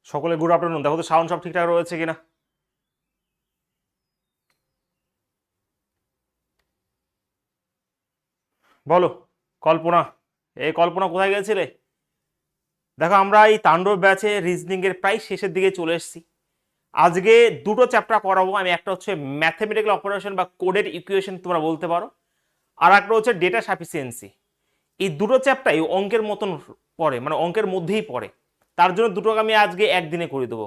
সকলে good afternoon. দেখো তো সাউন্ড সব ঠিকঠাক রয়েছে কিনা। বলো কল্পনা, এই কল্পনা কোথায় গেছিলে? দেখো আমরা এই তাণ্ডব ব্যাচে রিজনিং এর প্রায় শেষের দিকে চলে এসেছি। আজকে দুটো চ্যাপ্টার করাবো আমি, একটা হচ্ছে ম্যাথমেটিক্যাল অপারেশন বা কোডের ইকুয়েশন তোমরা বলতে পারো, আর একটা হচ্ছে ডেটা সাফিসিয়েন্সি। এই দুটো চ্যাপ্টারই অঙ্কের মতন পড়ে, মানে অঙ্কের মধ্যেই পড়ে। তার জন্য দুটোকে আমি আজকে একদিনে করে দেবো।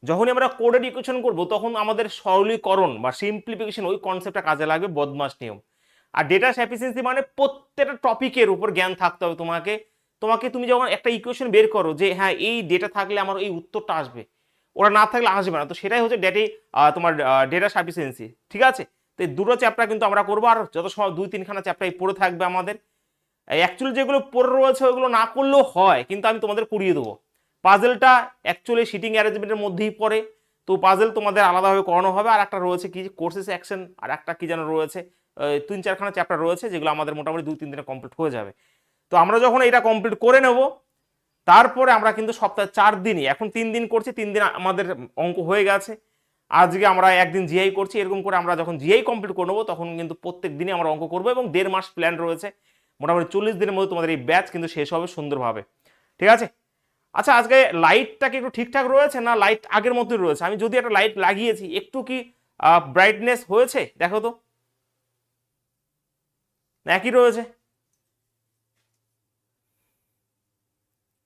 যখনই আমরা কোডের ইকুয়েশন করব তখন আমাদের সরলীকরণ বা সিম্পলিফিকেশন ওই কনসেপ্টটা কাজে লাগবে, বদমাস নিয়ম। আর ডেটা সাফিসিয়েন্সি মানে প্রত্যেকটা টপিকের উপর জ্ঞান থাকতে হবে তোমাকে। তোমাকে তুমি যখন একটা ইকুয়েশন বের করো যে হ্যাঁ এই ডেটা থাকলে আমার এই উত্তরটা আসবে, ওরা না থাকলে আসবে না, তো সেটাই হচ্ছে তোমার ডেটা সাফিসিয়েন্সি। ঠিক আছে, তো এই দুটো চ্যাপ্টার কিন্তু আমরা করবো, আর যত সময় 2-3খানা চ্যাপ্টার পড়ে থাকবে আমাদের। অ্যাকচুয়ালি যেগুলো পড়ে রয়েছে ওগুলো না করলেও হয়, কিন্তু আমি তোমাদের করিয়ে দেবো। পাজেলটা অ্যাকচুয়ালি সিটিং অ্যারেঞ্জমেন্টের মধ্যেই পড়ে, তো পাজেল তোমাদের আলাদাভাবে করানো হবে। আর একটা রয়েছে কি কোর্সেস অ্যাকশন, আর একটা কি যেন রয়েছে, 3-4খানা চ্যাপ্টার রয়েছে যেগুলো আমাদের মোটামুটি 2-3 দিনে কমপ্লিট হয়ে যাবে। তো আমরা যখন এটা কমপ্লিট করে নেব, তারপরে আমরা কিন্তু সপ্তাহে 4 দিনই, এখন 3 দিন করছি, 3 দিন আমাদের অঙ্ক হয়ে গেছে। আজকে আমরা একদিন জিআই করছি, এরকম করে আমরা যখন জিআই কমপ্লিট করে নেবো তখন কিন্তু প্রত্যেক দিনই আমরা অঙ্ক করবো, এবং 1.5 মাস প্ল্যান রয়েছে। মোটামুটি 40 দিনের মধ্যে তোমাদের এই ব্যাচ কিন্তু শেষ হবে সুন্দরভাবে। ঠিক আছে। আচ্ছা, আজকে লাইটটা কি একটু ঠিকঠাক রয়েছে না লাইট আগের মতোই রয়েছে? আমি যদি একটা লাইট লাগিয়েছি, একটু কি ব্রাইটনেস হয়েছে দেখো তো, একই রয়েছে?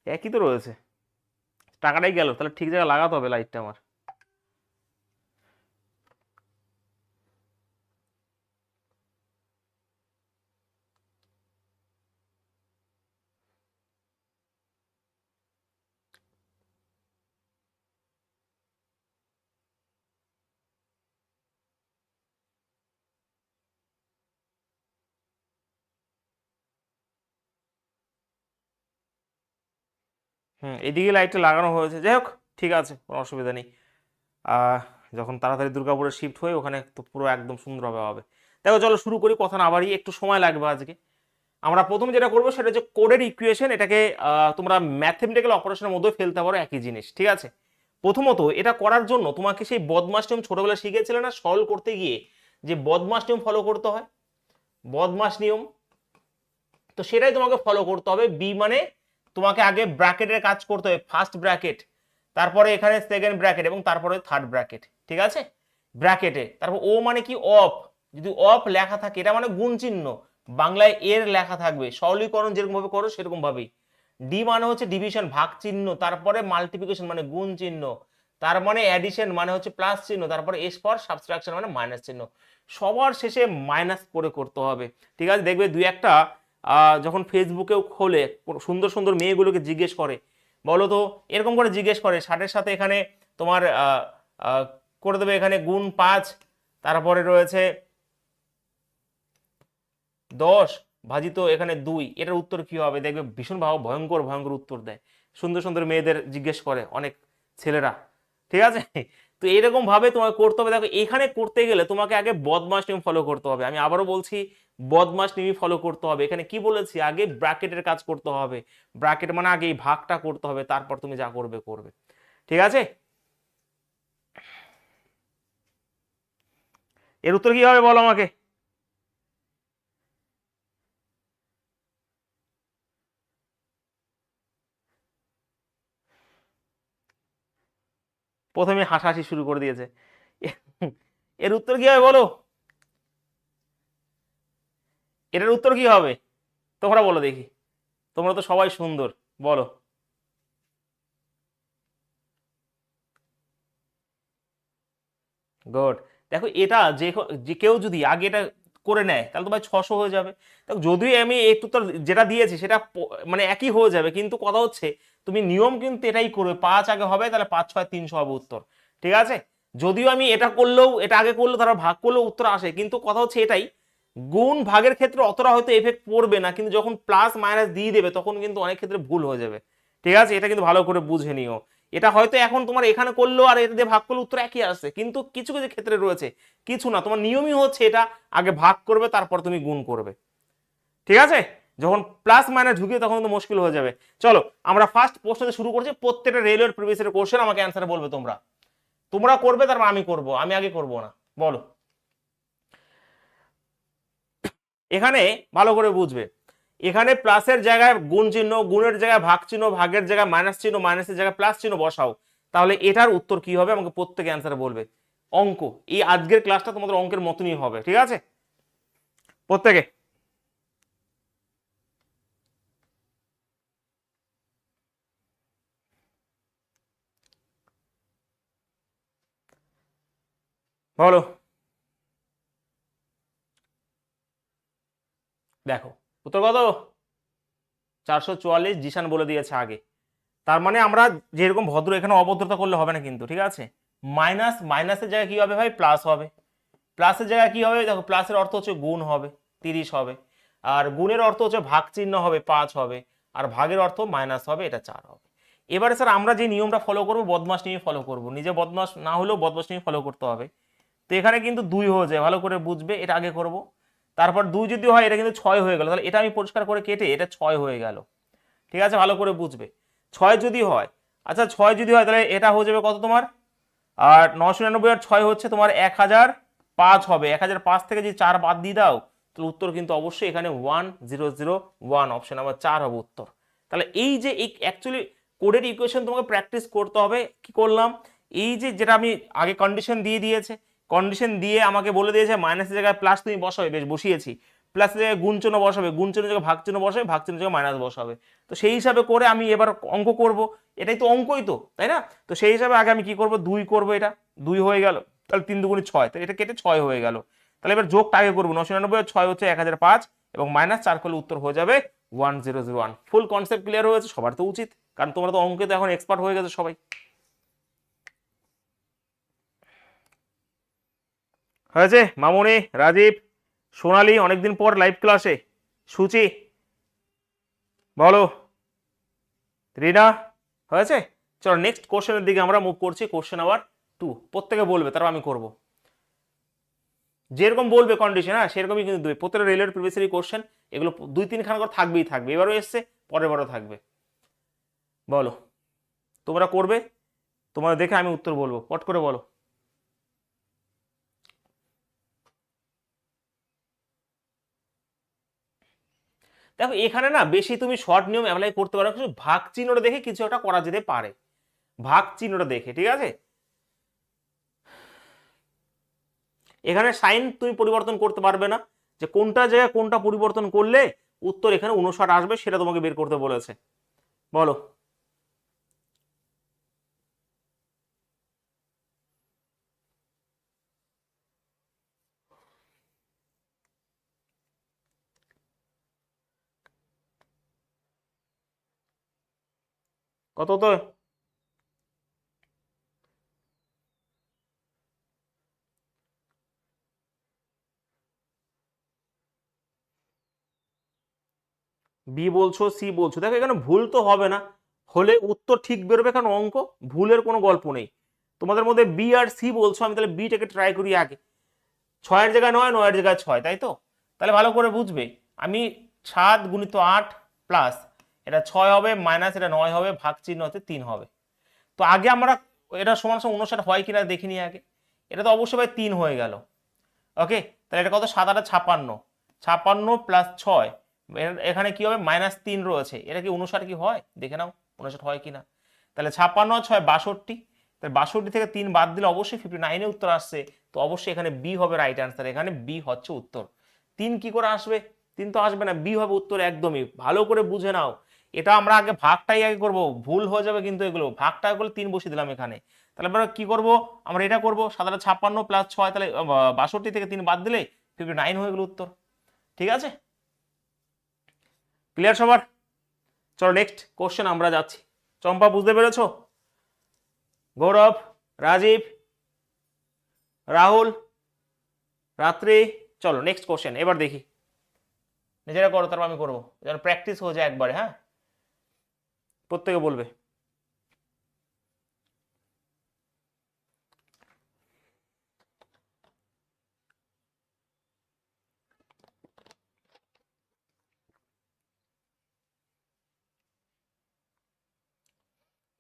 একই তো রয়েছে। টাকাটাই গেল, তাহলে ঠিক জায়গায় লাগাতে হবে লাইটটা আমার। এদিকে লাইটটা লাগানো হয়েছে, যাই হোক ঠিক আছে, কোনো অসুবিধা নেই। আহ, যখন তাড়াতাড়ি দুর্গাপুরে শিফট হয়ে ওখানে তো পুরো একদম সুন্দরভাবে হবে। দেখো চলো শুরু করি, কথা না বাড়িয়ে, একটু সময় লাগবে আজকে। আমরা প্রথম যেটা করবো সেটা হচ্ছে কোডের ইকুয়েশন। এটাকে তোমরা ম্যাথমেটিক্যাল অপারেশনের মধ্যে ফেলতে পারো, একই জিনিস। ঠিক আছে, প্রথমত এটা করার জন্য তোমাকে সেই বদমাস নিয়ম ছোটবেলায় শিখেছিলে না, সলভ করতে গিয়ে যে বদমাস নিয়ম ফলো করতে হয়, বদমাস নিয়ম, তো সেটাই তোমাকে ফলো করতে হবে। বি মানে তোমাকে আগে ব্র্যাকেটের কাজ করতে হবে, ফার্স্ট ব্র্যাকেট, তারপরে এখানে সেকেন্ড ব্র্যাকেট, এবং তারপরে থার্ড ব্র্যাকেট। ঠিক আছে, ব্র্যাকেটে তারপর ও মানে কি অফ, যদি অফ লেখা থাকে এটা মানে গুণ চিহ্ন, বাংলায় এর লেখা থাকবে, সরলীকরণ যেরকম ভাবে করো সেরকম ভাবেই। ডি মানে হচ্ছে ডিভিশন, ভাগ চিহ্ন, তারপরে মাল্টিপ্লিকেশন মানে গুণ চিহ্ন, তার মানে অ্যাডিশন মানে হচ্ছে প্লাস চিহ্ন, তারপরে এস ফর সাবট্রাকশন মানে মাইনাস চিহ্ন, সবার শেষে মাইনাস করে করতে হবে। ঠিক আছে, দেখবে দুই একটা যখন ফেসবুকেও খোলে, সুন্দর সুন্দর মেয়েগুলোকে জিজ্ঞেস করে, বলো তো এরকম করে জিজ্ঞেস করে, 60-এর সাথে এখানে তোমার করে দেবে এখানে গুণ 5, তারপরে রয়েছে 10 ভাজিত এখানে 2, এটার উত্তর কি হবে? দেখবে ভীষণ ভয়ঙ্কর ভয়ঙ্কর উত্তর দেয়, সুন্দর সুন্দর মেয়েদের জিজ্ঞেস করে অনেক ছেলেরা। ঠিক আছে, তো এরকম ভাবে তোমাকে করতে হবে। দেখো এখানে করতে গেলে তোমাকে আগে বদমাস নিয়ম ফলো করতে হবে, আমি আবারও বলছি বদমাস নিয়ম ফলো করতে হবে। এখানে কি বলেছি, আগে ব্র্যাকেটের কাজ করতে হবে, ব্র্যাকেট মানে আগে এই ভাগটা করতে হবে, তারপর তুমি যা করবে করবে। ঠিক আছে, এর উত্তর কি হবে বলো আমাকে। প্রথমে হাসাহাসি শুরু করে দিয়েছে। এর উত্তর কি হবে বলো, এটার উত্তর কি হবে তোমরা বলো দেখি, তোমরা তো সবাই সুন্দর, বলো। গুড। দেখো এটা যে যে কেউ যদি আগে এটা করে নেয় তাহলে তো ভাই 600 হয়ে যাবে। দেখো যদিও আমি একটু তো যেটা দিয়েছি সেটা মানে একই হয়ে যাবে, কিন্তু কথা হচ্ছে তুমি নিয়ম কিন্তু এটাই করবে, 5 আগে হবে, তাহলে 5-6-300 হবে উত্তর। ঠিক আছে, যদিও আমি এটা করলেও, এটা আগে করলেও তারপর ভাগ করলেও উত্তর আসে, কিন্তু কথা হচ্ছে এটাই, গুণ ভাগের ক্ষেত্রে অতটা হয়তো এফেক্ট পড়বে না, কিন্তু যখন প্লাস মাইনাস দিয়ে দেবে তখন কিন্তু অনেক ক্ষেত্রে ভুল হয়ে যাবে। ঠিক আছে, এটা কিন্তু ভালো করে বুঝে নিও। এটা হয়তো এখন তোমার এখানে করলেও আর এটা দিয়ে ভাগ করলে উত্তর একই আসছে, কিন্তু কিছু কিছু ক্ষেত্রে রয়েছে, কিছু না, তোমার নিয়মই হচ্ছে এটা আগে ভাগ করবে তারপর তুমি গুণ করবে। ঠিক আছে, যখন প্লাস মাইনাস ঢুকিয়ে তখন কিন্তু মুশকিল হয়ে যাবে। চলো আমরা ফার্স্ট প্রশ্নতে শুরু করছি, প্রত্যেকটা রেলওয়ের প্রিভিয়াস ইয়ার কোশ্চেন আমাকে অ্যান্সার বলবে, তোমরা তোমরা করবে, তারপর আমি করব, আমি আগে করব না। বলো, এখানে ভালো করে বুঝবে, এখানে প্লাসের জায়গায় গুণ চিহ্ন, গুণের জায়গায় ভাগ চিহ্ন, ভাগের জায়গায় মাইনাস চিহ্ন, মাইনাসের জায়গায় প্লাস চিহ্ন বসাও, তাহলে এটার উত্তর কি হবে আমাকে প্রত্যেকে অ্যান্সার বলবে। অঙ্ক, এই আজকের ক্লাসটা তোমাদের অঙ্কের মতনই হবে, ঠিক আছে? প্রত্যেকে বলো। দেখো উত্তর কত, 444, জিশান বলে দিয়েছে আগে। তার মানে আমরা যেরকম ভদ্র, এখানে অভদ্রতা করলে হবে না কিন্তু, ঠিক আছে? মাইনাস, মাইনাসের জায়গায় কি হবে ভাই, প্লাস হবে। প্লাসের জায়গায় কি হবে, দেখো প্লাসের অর্থ হচ্ছে গুণ হবে, 30 হবে। আর গুণের অর্থ হচ্ছে ভাগ চিহ্ন হবে, 5 হবে। আর ভাগের অর্থ মাইনাস হবে, এটা 4 হবে। এবারে স্যার আমরা যে নিয়মটা ফলো করব, বদমাস নিয়ে ফলো করব, নিজে বদমাস না হলেও বদমাস নিয়ে ফলো করতে হবে। তো এখানে কিন্তু 2 হয়ে যায়, ভালো করে বুঝবে, এটা আগে করব। তারপর 2 যদি হয়, এটা কিন্তু 6 হয়ে গেল, তাহলে এটা আমি পরিষ্কার করে কেটে, এটা 6 হয়ে গেল, ঠিক আছে? ভালো করে বুঝবে, 6 যদি হয়, আচ্ছা 6 যদি হয় তাহলে এটা হয়ে যাবে কত তোমার, আর 999 আর 6 হচ্ছে তোমার 1005 হবে। 1005 থেকে যদি 4 বাদ দিয়ে দাও, তাহলে উত্তর কিন্তু অবশ্যই এখানে 1001, অপশন নাম্বার 4 হবে উত্তর। তাহলে এই যে এই অ্যাকচুয়ালি কোডের ইকুয়েশন তোমাকে প্র্যাকটিস করতে হবে। কি করলাম, এই যে যেটা আমি আগে কন্ডিশন দিয়ে দিয়েছে, কন্ডিশন দিয়ে আমাকে বলে দিয়েছে মাইনাসের জায়গায় প্লাস তুমি বসাবে, বেশ বসিয়েছি। প্লাসের জায়গায় গুণ চিহ্ন বসাবে, গুণ চিহ্নের জায়গায় ভাগ চিহ্ন বসাবে, ভাগ চিহ্নের জায়গায় মাইনাস বসাবে। তো সেই হিসাবে করে আমি এবার অঙ্ক করব, এটাই তো অঙ্কই তো, তাই না? তো সেই হিসাবে আগে আমি কি করব, 2 করব, এটা 2 হয়ে গেল, তাহলে 3 দুগুণে 6, তাহলে এটা কেটে 6 হয়ে গেল। তাহলে এবার যোগটা আগে করবো, 999 আর 6 হচ্ছে 1005, এবং মাইনাস 4 করলে উত্তর হয়ে যাবে 1001। ফুল কনসেপ্ট ক্লিয়ার হয়েছে সবার তো উচিত, কারণ তোমরা তো অঙ্কে তো এখন এক্সপার্ট হয়ে গেছে সবাই। হয়েছে? মামুনি, রাজীব, সোনালি অনেকদিন পর লাইভ ক্লাসে, সুচি বলো, রিনা, হয়েছে? চলো নেক্সট কোশ্চেনের দিকে আমরা মুভ করছি, কোশ্চেন নাম্বার 2। প্রত্যেকে বলবে, তারপর আমি করব, যেরকম বলবে কন্ডিশন, হ্যাঁ সেরকমই কিন্তু দেবে। প্রত্যেকটা রেলের প্রিভিয়াস কোশ্চেন এগুলো 2-3 খানা করে থাকবেই থাকবে, এবারও এসছে, পরের বারও থাকবে। বলো, তোমরা করবে, তোমাদের দেখে আমি উত্তর বলবো, পট করে বলো। দেখো এখানে না বেশি তুমি শর্ট নিয়ম অ্যাপ্লাই করতে পারো, কিছু ভাগ চিহ্নটা দেখে কিছু একটা করা যেতে পারে, ভাগ চিহ্নটা দেখে, ঠিক আছে? এখানে সাইন তুমি পরিবর্তন করতে পারবে না, যে কোনটা জায়গায় কোনটা পরিবর্তন করলে উত্তর এখানে 59 আসবে, সেটা তোমাকে বের করতে বলেছে। বলো, কত তো, বি বলছো, সি বলছো, দেখো এখানে ভুল তো হবে না, হলে উত্তর ঠিক বেরোবে, কারণ অঙ্ক ভুলের কোনো গল্প নেই। তোমাদের মধ্যে বি আর সি বলছো, আমি তাহলে বিটাকে ট্রাই করি আগে। 6-এর জায়গায় 9, 9-এর জায়গায় 6, তাই তো? তাহলে ভালো করে বুঝবে, আমি 7 × 8 প্লাস এটা 6 হবে, মাইনাস এটা 9 হবে, ভাগ চিহ্ন হচ্ছে 3 হবে। তো আগে আমরা এটা সমান সমান 59 হয় কিনা দেখিনি আগে, এটা তো অবশ্যই ভাই 3 হয়ে গেল। ওকে, তাহলে এটা কত, 7 × 8 = 56, 56 প্লাস 6, এখানে কি হবে, -3 রয়েছে, এটা কি 59 কি হয় দেখে নাও, 59 হয় কিনা। তাহলে 56 আর 6 62, তাহলে 62 থেকে 3 বাদ দিলে অবশ্যই 59 এ উত্তর আসছে। তো অবশ্যই এখানে বি হবে রাইট অ্যান্সার, এখানে বি হচ্ছে উত্তর। 3 কি করে আসবে, 3 তো আসবে না, বি হবে উত্তর একদমই। ভালো করে বুঝে নাও, এটা আমরা আগে ভাগটাই আগে করব, ভুল হয়ে যাবে কিন্তু এগুলো, ভাগটা করলে 3 বসিয়ে দিলাম এখানে। তাহলে আমরা কি করব, আমরা এটা করব, 7 × 56 + 6, তাহলে 62 থেকে 3 বাদ দিলে 59 হয়ে গেল উত্তর, ঠিক আছে? ক্লিয়ার সবার? চলো নেক্সট কোশ্চেন আমরা যাচ্ছি। চম্পা বুঝতে পেরেছো? গৌরব, রাজীব, রাহুল, রাত্রি, চলো নেক্সট কোশ্চেন এবার দেখি, নিজেরা করো তারপর আমি করবো, যেন প্র্যাকটিস হয়ে যায় একবারে। হ্যাঁ, প্রত্যেকে বলবে।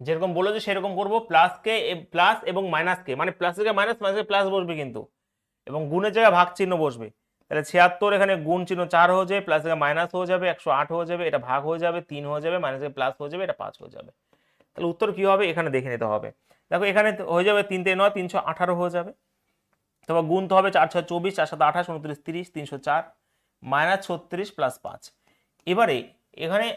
যেরকম বলেছে সেরকম করবো, প্লাস কে প্লাস এবং মাইনাস কে, মানে প্লাসের জায়গায় মাইনাস, মাইনাসের প্লাস বসবে কিন্তু, এবং গুণের জায়গায় ভাগ চিহ্ন বসবে। তাহলে 76 এখানে গুণ চিহ্ন 4 হয়ে যাবে, প্লাস মাইনাস হয়ে যাবে, 108 হয়ে যাবে, এটা ভাগ হয়ে যাবে, 3 হয়ে যাবে, মাইনাসে প্লাস হয়ে যাবে, এটা 5 হয়ে যাবে। তাহলে উত্তর কি হবে এখানে দেখে নিতে হবে। দেখো এখানে হয়ে যাবে 3 × 9 318 হয়ে যাবে। তারপর গুণতে হবে 4 × 6 24, 4 × 7 28, 29 30, 304 মাইনাস 36 প্লাস 5। এবারে এখানে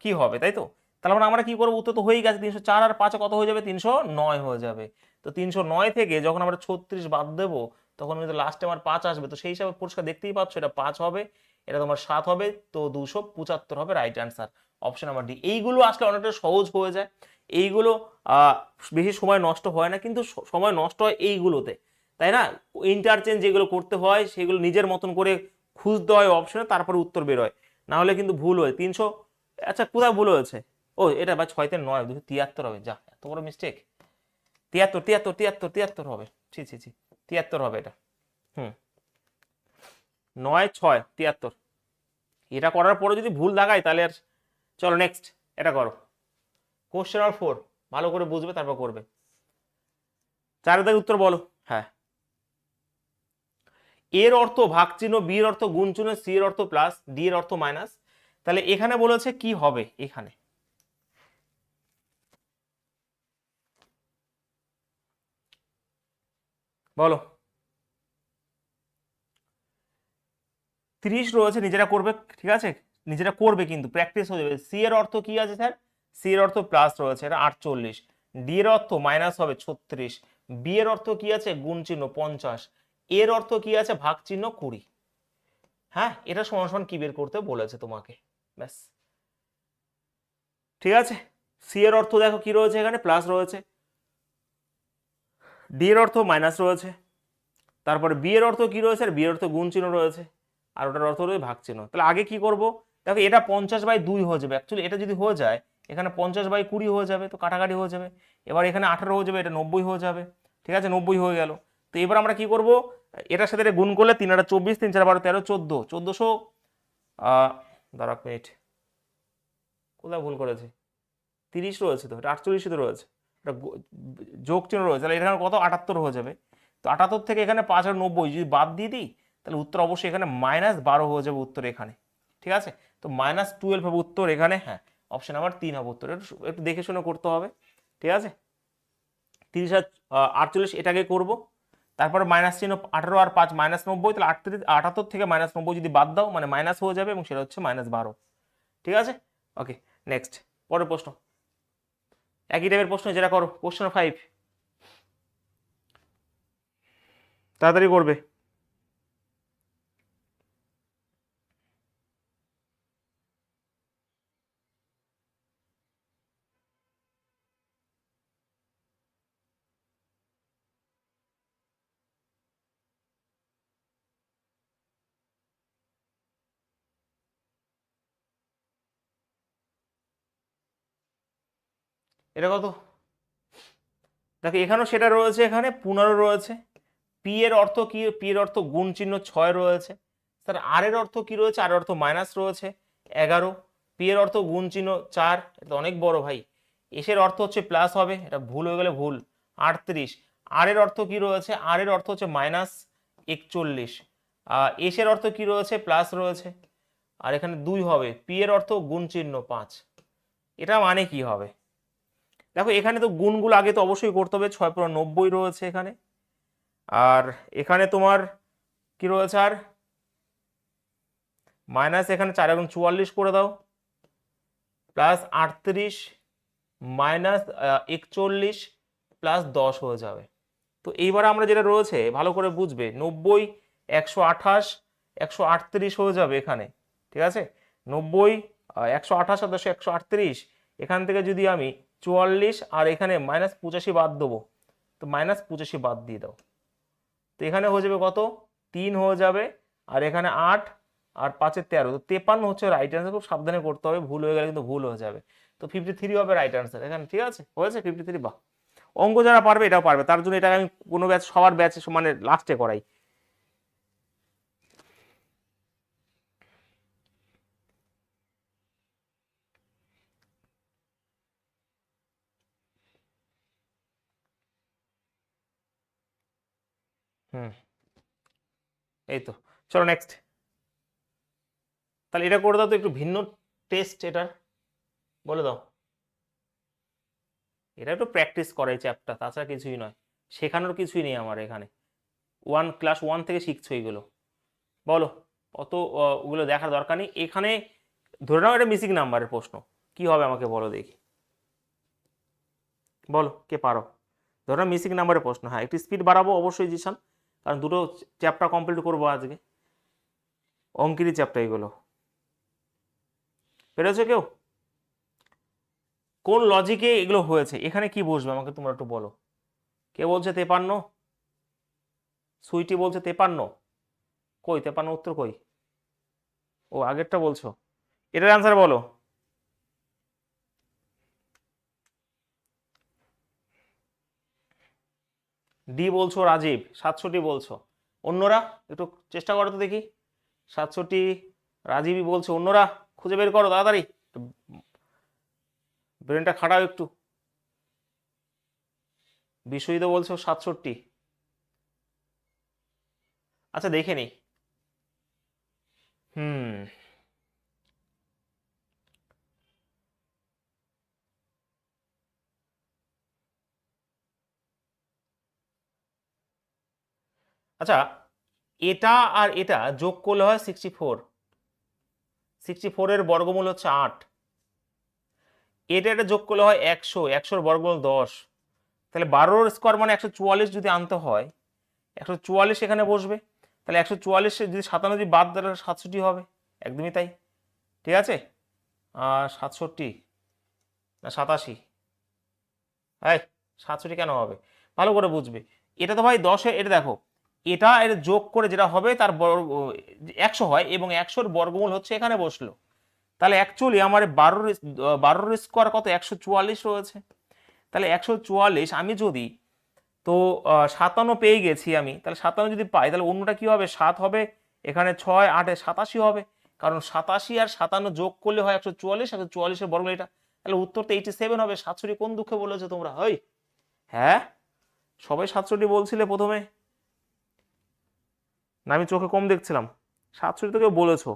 কি হবে, তাই তো? তাহলে আমরা কি করবো, উত্তর তো হয়ে গেছে, 304 আর 5 কত হয়ে যাবে, 309 হয়ে যাবে। তো 309 থেকে যখন আমরা 36 বাদ দেবো তখন কিন্তু লাস্টে আমার 5 আসবে, তো সেই হিসাবে পরিষ্কার দেখতেই পাচ্ছ এটা 5 হবে, এটা তোমার 7 হবে, তো 275 হবে right answer, option number D. এইগুলো আসলে অনেকটা সহজ হয়ে যায়, এইগুলো বেশি সময় নষ্ট হয় না, কিন্তু সময় নষ্ট হয় এইগুলোতে, তাই না? ইন্টারচেঞ্জ যেগুলো করতে হয় সেগুলো নিজের মতন করে খুঁজতে হয় অপশনে, তারপরে উত্তর বেরোয়, না হলে কিন্তু ভুল হয়। 300, আচ্ছা কোথায় ভুল হয়েছে, ও এটা ভাই 6 তে 9, 273 হবে, যা এত বড় মিস্টেক, 73 73 73 73 হবে, ছি ছি ছি, 73 হবে এটা। হুম, 9 6 73। এটা করার পরে যদি ভুল দেখায় তাহলে আর, চলো নেক্সট এটা করো। কোশ্চেন নাম্বার 4, ভালো করে বুঝবে তারপর করবে। 4 দাগের উত্তর বলো। হ্যাঁ, এর অর্থ ভাগ চিহ্ন, বি এর অর্থ গুণ চিহ্ন, সি এর অর্থ প্লাস, ডি এর অর্থ মাইনাস। তাহলে এখানে বলেছে কি হবে, এখানে বলো। 30 রয়েছে, নিজেরা করবে, ঠিক আছে, নিজেরা করবে কিন্তু প্র্যাকটিস হয়ে যাবে। সি এর অর্থ কি আছে স্যার, সি এর অর্থ প্লাস রয়েছে, এটা 48। ডি এর অর্থ মাইনাস হবে 36। বি এর অর্থ কি আছে, গুণ চিহ্ন 50। এর অর্থ কি আছে, ভাগ চিহ্ন 20। হ্যাঁ, এটা সমান সমান কি বের করতে বলেছে তোমাকে, ব্যাস, ঠিক আছে। সি এর অর্থ দেখো কি রয়েছে, এখানে প্লাস রয়েছে, ডি এর অর্থ মাইনাস রয়েছে, তারপরে বি এর অর্থ কি রয়েছে, আর বি এর অর্থ গুণ চিহ্ন রয়েছে, আর ওটার অর্থ রয়েছে ভাগ চিহ্ন। তাহলে আগে কি করব, দেখো এটা 50/2 হয়ে যাবে, অ্যাকচুয়ালি এটা যদি হয়ে যায় এখানে 50/20 হয়ে যাবে, তো কাটাকাটি হয়ে যাবে। এবার এখানে 18 হয়ে যাবে, এটা 90 হয়ে যাবে, ঠিক আছে, 90 হয়ে গেল। তো এবার আমরা কি করব, এটার সাথে এটা গুণ করলে 3 8 24, 3 4 12 13 14, 1400, দাঁড়া এক মিনিট, কোথায় ভুল করেছে, 30 রয়েছে তো, এটা 48 তো রয়েছে, এটা যোগ চিহ্ন রয়েছে, তাহলে এখানে কত 78 হয়ে যাবে। তো 78 থেকে এখানে 5 আর 90 যদি বাদ দিয়ে দিই তাহলে উত্তর অবশ্যই এখানে -12 হয়ে যাবে উত্তর এখানে, ঠিক আছে। তো -12 হবে উত্তর এখানে, হ্যাঁ, অপশন নাম্বার 3 হবে উত্তর। একটু দেখে শুনে করতে হবে, ঠিক আছে। 30 আর 48 এটাকে করব, তারপর মাইনাস চিহ্ন, 18 আর 5 -90, তাহলে 78 থেকে -90 যদি বাদ দাও মানে মাইনাস হয়ে যাবে, এবং সেটা হচ্ছে -12, ঠিক আছে। ওকে, নেক্সট, পরের প্রশ্ন, একই টাইপের প্রশ্ন যেটা করো, কোশ্চেন 5, তাড়াতাড়ি করবে। এটা কত, দেখো এখানেও সেটা রয়েছে, এখানে 15 রয়েছে। পি এর অর্থ কি, পি এর অর্থ গুণ চিহ্ন 6 রয়েছে। স্যার আর এর অর্থ কি রয়েছে, আর এর অর্থ মাইনাস রয়েছে 11। পি এর অর্থ গুণ চিহ্ন 4, এটা অনেক বড় ভাই। এসের অর্থ হচ্ছে প্লাস হবে, এটা ভুল হয়ে গেলে ভুল, 38। আর এর অর্থ কি রয়েছে, আর এর অর্থ হচ্ছে -41। এসের অর্থ কি রয়েছে, প্লাস রয়েছে, আর এখানে 2 হবে। পি এর অর্থ গুণ চিহ্ন 5, এটা মানে কি হবে, দেখো এখানে তো গুণগুলো আগে তো অবশ্যই করতে হবে, 6 × 90 রয়েছে এখানে, আর এখানে তোমার কি রয়েছে, আর মাইনাস এখানে 4 × 44 করে দাও, প্লাস 38 -41 প্লাস 10 হয়ে যাবে। তো এইবার আমরা যেটা রয়েছে ভালো করে বুঝবে, 90 128 138 হয়ে যাবে এখানে, ঠিক আছে। 90 128 আর 138, এখান থেকে যদি আমি 44 আর এখানে -85 বাদ দেবো, তো -85 বাদ দিয়ে দাও, তো এখানে হয়ে যাবে কত, 3 হয়ে যাবে, আর এখানে 8 আর 5 এ 13, তো 53 হচ্ছে রাইট অ্যান্সার। খুব সাবধানে করতে হবে, ভুল হয়ে গেলে কিন্তু ভুল হয়ে যাবে। তো 53 হবে রাইট অ্যান্সার এখানে, ঠিক আছে, হয়েছে 53, বাহ। অঙ্ক যারা পারবে এটাও পারবে, তার জন্য এটা আমি কোনো ব্যাচ সবার ব্যাচে মানে লাস্টে করাই। হুম, এই তো। চলো নেক্সট। তাহলে এটা করে দাও তো একটু ভিন্ন টেস্ট এটার, বলে দাও। এটা একটু প্র্যাকটিস করে চ্যাপ্টার, তাছাড়া কিছুই নয়, শেখানোর কিছুই নেই আমার এখানে। ক্লাস 1 থেকে শিখছো এইগুলো, বলো। অত ওগুলো দেখার দরকার নেই এখানে। ধরে নাও এটা মিসিং নাম্বারের প্রশ্ন, কি হবে আমাকে বলো দেখি, বলো কে পারো। ধরে নাও মিসিং নাম্বারের প্রশ্ন, হ্যাঁ একটু স্পিড বাড়াবো অবশ্যই জিসান, কারণ দুটো চ্যাপ্টার কমপ্লিট করবো আজকে, অঙ্কেরই চ্যাপ্টার এগুলো। পেরেছো কেউ? কোন লজিকে এগুলো হয়েছে, এখানে কি বসবে আমাকে তোমরা একটু বলো। কে বলছে 53? সুইটি বলছে 53। কই 53 উত্তর কই? ও আগেরটা বলছো, এটার অ্যান্সার বলো। ডি বলছো রাজীব, 67 বলছো। অন্যরা একটু চেষ্টা করো তো দেখি। 67 রাজীবই বলছে, অন্যরা খুঁজে বের করো তাড়াতাড়ি, ব্রেনটা খাটাও একটু। বিশ্বজিৎ বলছো 67। আচ্ছা দেখে নি। হুম, আচ্ছা এটা আর এটা যোগ করলে হয় 64। 64 এর বর্গমূল হচ্ছে 8। এটা যোগ করলে হয় 100, 100-র বর্গমূল 10। তাহলে 12-র স্কোয়ার মানে 144 যদি আনতে হয়, 144 এখানে বসবে। তাহলে 144 যদি 57 যদি বাদ দেওয়া 67 হবে, একদমই তাই। ঠিক আছে, আর 67 না 87, হ্যাঁ 67 কেন হবে, ভালো করে বুঝবে। এটা তো ভাই 10-এ, এটা দেখো, এটা এর যোগ করে যেটা হবে তার 100 হয়, এবং 100-র বর্গমূল হচ্ছে এখানে বসলো। তাহলে অ্যাকচুয়ালি আমার 12-র স্কোয়ার কত, 144 রয়েছে। তাহলে 144 আমি যদি, তো 57 পেয়ে গেছি আমি, তাহলে 57 যদি পাই তাহলে অন্যটা কি হবে, 7 হবে, এখানে 6 8 87 হবে। কারণ 87 আর 57 যোগ করলে হয় 144, 144-এর বর্গমূল এটা। তাহলে উত্তর তো 87 হবে। 67 কোন দুঃখে বলেছো তোমরা, হই? হ্যাঁ, সবাই 67 বলছিলে প্রথমে, না আমি চোখে কম দেখছিলাম? 67 তো কেউ বলেছো।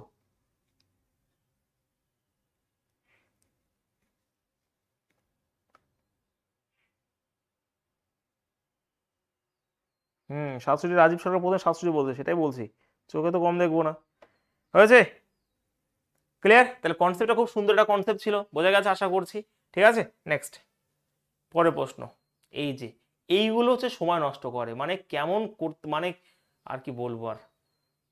হুম, 67 রাজীব সরকার প্রথমে 67 বলছে, সেটাই বলছি, চোখে তো কম দেখবো না। হয়েছে, ক্লিয়ার? তাহলে কনসেপ্টটা খুব সুন্দর একটা কনসেপ্ট ছিল, বোঝা গেছে আশা করছি। ঠিক আছে, নেক্সট, পরের প্রশ্ন। এই যে এইগুলো হচ্ছে সময় নষ্ট করে, মানে কেমন করতে, মানে আর কি বলবো আর,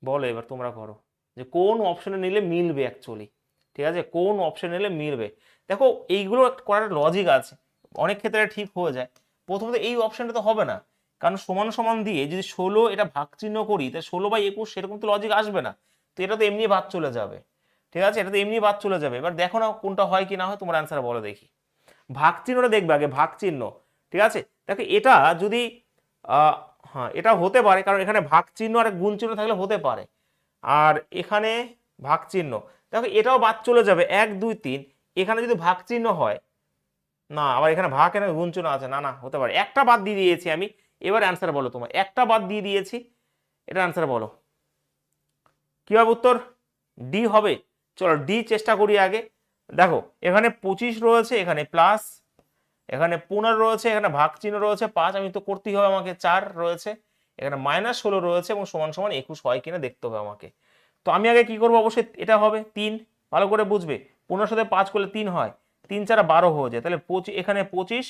বলো এবার তোমরা করো, যে কোন অপশনে নিলে মিলবে অ্যাকচুয়ালি। ঠিক আছে, কোন অপশন নিলে মিলবে। দেখো এইগুলো করার লজিক আছে, অনেক ক্ষেত্রে ঠিক হয়ে যায়। প্রথমত এই অপশনটা তো হবে না, কারণ সমান সমান দিয়ে যদি 16 এটা ভাগ চিহ্ন করি, তাহলে 16/21 সেরকম তো লজিক আসবে না। তো এটা তো এমনি বাদ চলে যাবে। ঠিক আছে, এটা তো এমনি বাদ চলে যাবে। এবার দেখো না কোনটা হয় কি না হয়, তোমার অ্যান্সার বলো দেখি। ভাগ চিহ্নটা দেখবে আগে, ভাগ চিহ্ন। ঠিক আছে, দেখো এটা যদি হ্যাঁ এটা হতে পারে, কারণ এখানে ভাগ চিহ্ন আর গুণ চিহ্ন থাকলে হতে পারে। আর এখানে ভাগ চিহ্ন, দেখো এটাও বাদ চলে যাবে, 1 2 3। এখানে যদি ভাগ চিহ্ন হয়, না আবার এখানে ভাগ এখানে গুণ চিহ্ন আছে, না না হতে পারে, একটা বাদ দিয়ে দিয়েছি আমি। এবার অ্যান্সার বলো তোমার, একটা বাদ দিয়ে দিয়েছি, এটা অ্যান্সার বলো কি হবে উত্তর। ডি হবে। চলো ডি চেষ্টা করি আগে। দেখো এখানে 25 রয়েছে, এখানে প্লাস, এখানে 15 রয়েছে, এখানে ভাগ চিহ্ন রয়েছে 5, আমি তো করতেই হবে আমাকে, 4 রয়েছে, এখানে -16 রয়েছে, এবং সমান সমান 21 হয় কিনা দেখতে হবে আমাকে। তো আমি আগে কি করবো, অবশ্যই এটা হবে 3, ভালো করে বুঝবে। 15 সাথে 5 করলে 3 হয়, 3 4 12 হয়ে যায়, তাহলে এখানে 25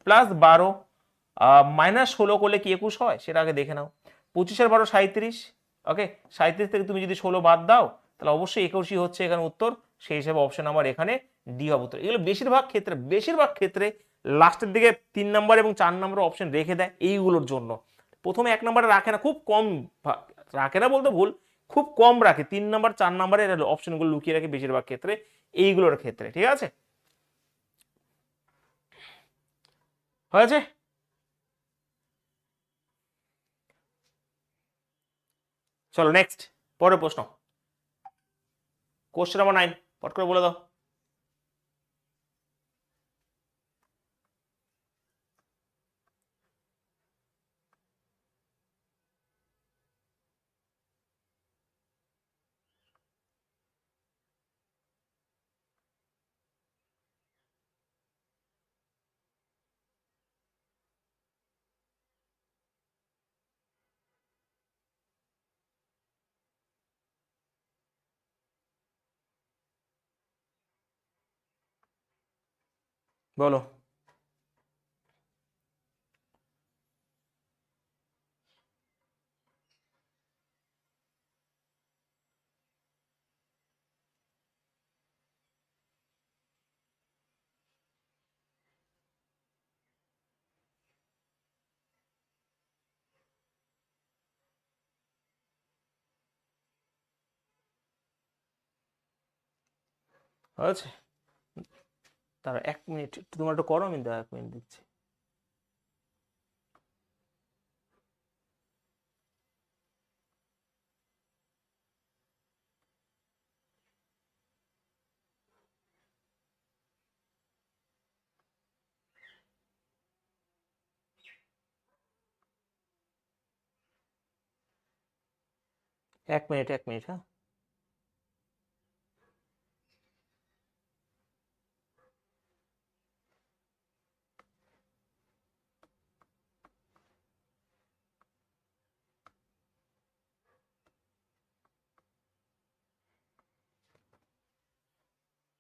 প্লাস 12 -16 করলে কি 21 হয় সেটা আগে দেখে নাও। 25 আর 12 37। ওকে, 37 থেকে তুমি যদি 16 বাদ দাও, তাহলে অবশ্যই 21ই হচ্ছে এখানে উত্তর। সেই হিসেবে অপশন আমার এখানে ডি হবে উত্তর। এগুলো বেশিরভাগ ক্ষেত্রে লাস্টের দিকে 3 নাম্বার এবং 4 নাম্বার অপশন রেখে দেয় এইগুলোর জন্য। প্রথমে 1 নাম্বারে রাখে না, খুব কম রাখে না বলতে ভুল, খুব কম রাখে, 3 নাম্বার 4 নাম্বারে অপশনগুলো লুকিয়ে রাখে বেশিরভাগ ক্ষেত্রে, এইগুলোর ক্ষেত্রে। ঠিক আছে, হয়েছে। চলো নেক্সট, পরের প্রশ্ন, কোশ্চেন নাম্বার 9, পট করে বলে দাও। বলো। আচ্ছা, তার 1 মিনিট তোমার একটু করো, আমি 1 মিনিট দিচ্ছি। এক মিনিট, 1 মিনিট, হ্যাঁ।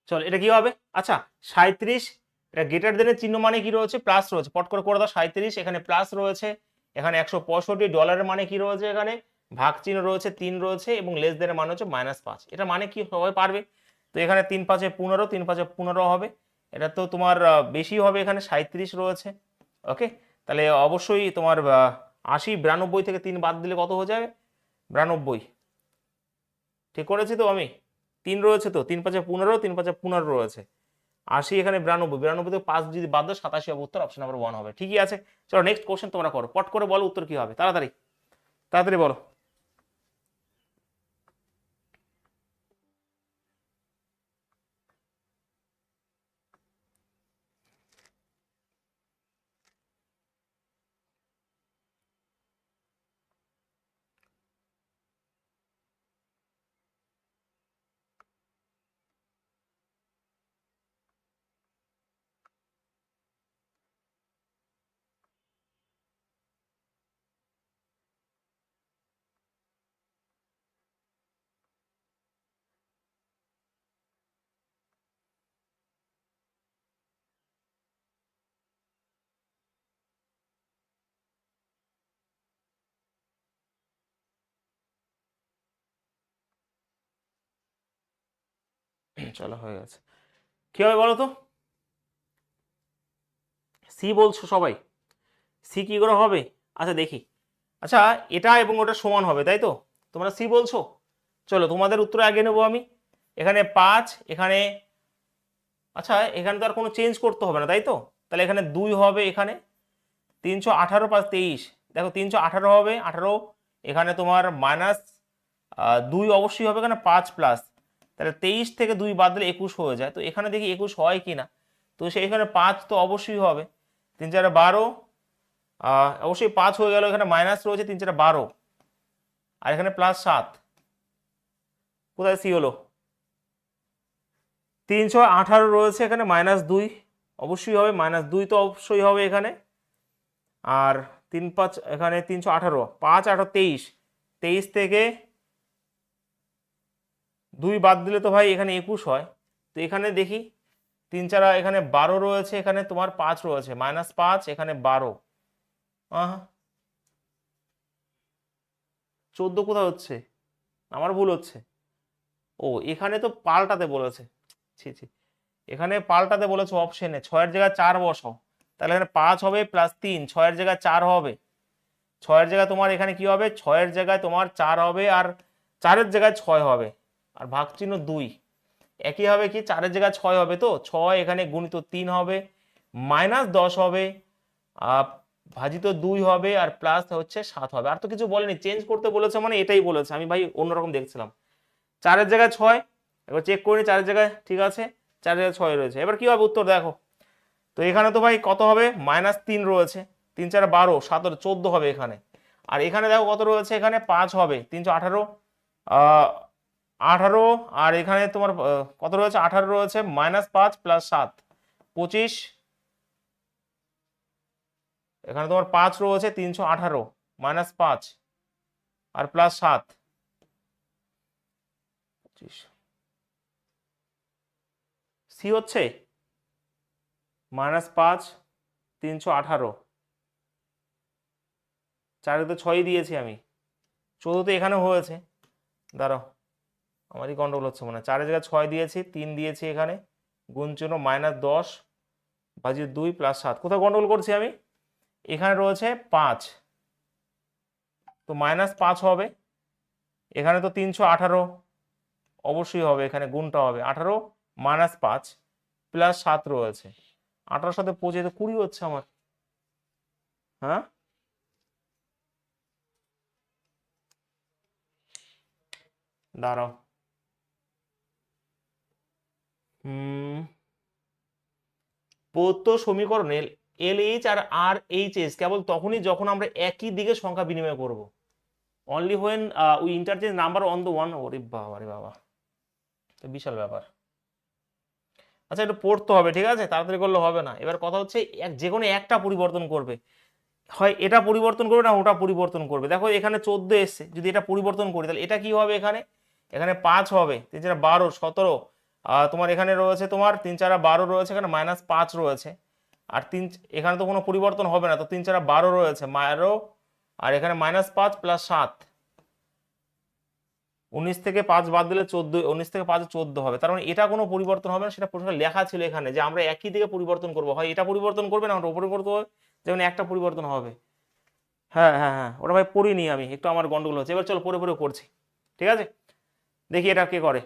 চল, এটা কি হবে? আচ্ছা, 37, এটা গ্রেটার দেনের চিহ্ন মানে কি রয়েছে? প্লাস রয়েছে, পট করে করে দাও। 37 এখানে প্লাস রয়েছে, এখানে 165 ডলারের মানে কি রয়েছে? এখানে ভাগ চিহ্ন রয়েছে, 3 রয়েছে, এবং লেস দেনের মানে হচ্ছে -5। এটা মানে কি সবাই পারবে? তো এখানে 3 5 15, 3 5 15 হবে। এটা তো তোমার বেশি হবে, এখানে 37 রয়েছে। ওকে, তাহলে অবশ্যই তোমার 80, 92 থেকে 3 বাদ দিলে কত হয়ে যাবে? 92। ঠিক করেছি তো আমি? 3 রয়েছে তো, 3 5 15, 3 5 15 রয়েছে। 80 এখানে 92, 92 থেকে 5 যদি বাদ দাও 87 হবে উত্তর, অপশন নাম্বার 1 হবে। ঠিকই আছে। চলো নেক্সট কোশ্চেন তোমরা করো, পট করে বলো উত্তর কি হবে, তাড়াতাড়ি তাড়াতাড়ি বলো। চলো, হয়ে গেছে। কি হবে বলো তো? সি বলছো সবাই? সি কি করে হবে? আচ্ছা দেখি। আচ্ছা, এটা এবং ওটা সমান হবে, তাই তো? তোমরা সি বলছো। চলো তোমাদের উত্তর আগে নেবো আমি। এখানে 5, এখানে, আচ্ছা এখানে তো আর কোনো চেঞ্জ করতে হবে না, তাই তো? তাহলে এখানে 2 হবে, এখানে 318 + 23, দেখো 318 হবে, 18, এখানে তোমার -2 অবশ্যই হবে, এখানে 5 প্লাস, তাহলে 23 থেকে 2 বাদ দিলে 21 হয়ে যায়। তো এখানে দেখি 21 হয় কি না। তো এখানে 5 তো অবশ্যই হবে, 3 4 12, অবশ্যই 5 হয়ে গেল, এখানে মাইনাস রয়েছে 3 4 12, আর এখানে +7, কোথায় সি হলো? 318 রয়েছে, এখানে -2 অবশ্যই হবে, -2 তো অবশ্যই হবে এখানে। আর 3 5, এখানে 318, 5 18 23, 23 থেকে 2 বাদ দিলে তো ভাই এখানে 21 হয়। তো এখানে দেখি 3 4, এখানে 12 রয়েছে, এখানে তোমার 5 রয়েছে, -5, এখানে 12, 14 কোথায় হচ্ছে? আমার ভুল হচ্ছে। ও, এখানে তো পাল্টাতে বলেছে। ছি ছি, এখানে পাল্টাতে বলেছে অপশনে, 6 এর জায়গায় 4 বসাও, তাহলে এখানে 5 হবে +3, 6 এর জায়গায় 4 হবে, 6 এর জায়গায় তোমার এখানে কি হবে? 6 এর জায়গায় তোমার 4 হবে, আর 4 এর জায়গায় 6 হবে, আর ভাগ চিহ্ন 2। একই হবে কি, 4 এর জায়গায় 6 হবে, তো 6 এখানে গুণিত 3 হবে, -10 হবে, ভাজিত 2 হবে, আর প্লাস হচ্ছে 7 হবে। আর তো কিছু বলেনি, চেঞ্জ করতে বলেছে মানে এটাই বলেছে। আমি ভাই অন্যরকম দেখছিলাম। 4 এর জায়গায় 6, এবার চেক করে নি, 4 এর জায়গায় ঠিক আছে, 4 এর জায়গায় 6 রয়েছে। এবার কি হবে উত্তর দেখো। তো এখানে তো ভাই কত হবে? -3 রয়েছে, 3 4 12, 7 14 হবে এখানে। আর এখানে দেখো কত রয়েছে, এখানে 5 হবে, 318, 18, আর এখানে তোমার কত রয়েছে? 18 রয়েছে, -5 + 7, 25, এখানে তোমার 5 রয়েছে, 318, -5 আর +7, 25। সি হচ্ছে? -5 318, 4 তো 6 দিয়েছি আমি, 14 তো এখানে হয়েছে, দাঁড়াও আমারই গন্ডগোল হচ্ছে মনে হয়, 4 জায়গায় 6 দিয়েছি, 3 দিয়েছি এখানে, গুণ চিহ্ন -10 ভাজিয়ে 2 + 7, কোথাও গন্ডগোল করছি আমি? এখানে রয়েছে 5, তো -5 হবে, এখানে তো 318 অবশ্যই হবে, এখানে গুণটা হবে 18 -5 + 7 রয়েছে, 18 সাথে 25 তো 20 হচ্ছে আমার। হ্যাঁ, দাঁড়াও, প্রদত্ত সমীকরণে LH আর RHS কেবল তখনই যখন আমরা একই দিকে সংখ্যা বিনিময় করব, only when we interchange number on the one. ওরে বাবা রে বাবা, তো বিশাল ব্যাপার। আচ্ছা, একটু পড়তে হবে, ঠিক আছে, তাড়াতাড়ি করলে হবে না। এবার কথা হচ্ছে যে কোনো একটা পরিবর্তন করবে, হয় এটা পরিবর্তন করবে না ওটা পরিবর্তন করবে। দেখো এখানে 14 এসছে, যদি এটা পরিবর্তন করি তাহলে এটা কি হবে, এখানে এখানে 5 হবে, 3 4 12 17, তোমার এখানে রয়েছে তোমার 3 4 12 রয়েছে, এখানে -5 রয়েছে, আর 3 এখানে তো কোনো পরিবর্তন হবে না, তো 3 4 12 রয়েছে 12, আর এখানে -5 + 7, 19 থেকে 5 বাদ দিলে 14, 19 থেকে 5 14 হবে, তার মানে এটা কোনো পরিবর্তন হবে না, সেটা পরিষ্কার লেখা ছিল এখানে যে আমরা একই দিকে পরিবর্তন করব, হয় এটা পরিবর্তন করবে না ওটা পরিবর্তন হবে, যেমন একটা পরিবর্তন হবে। হ্যাঁ হ্যাঁ হ্যাঁ, ওটা ভাই পড়িনি আমি, একটু আমার গন্ডগোল হচ্ছে, এবার চলো পড়ে পড়ে করছি, ঠিক আছে, দেখি এটা কে করে।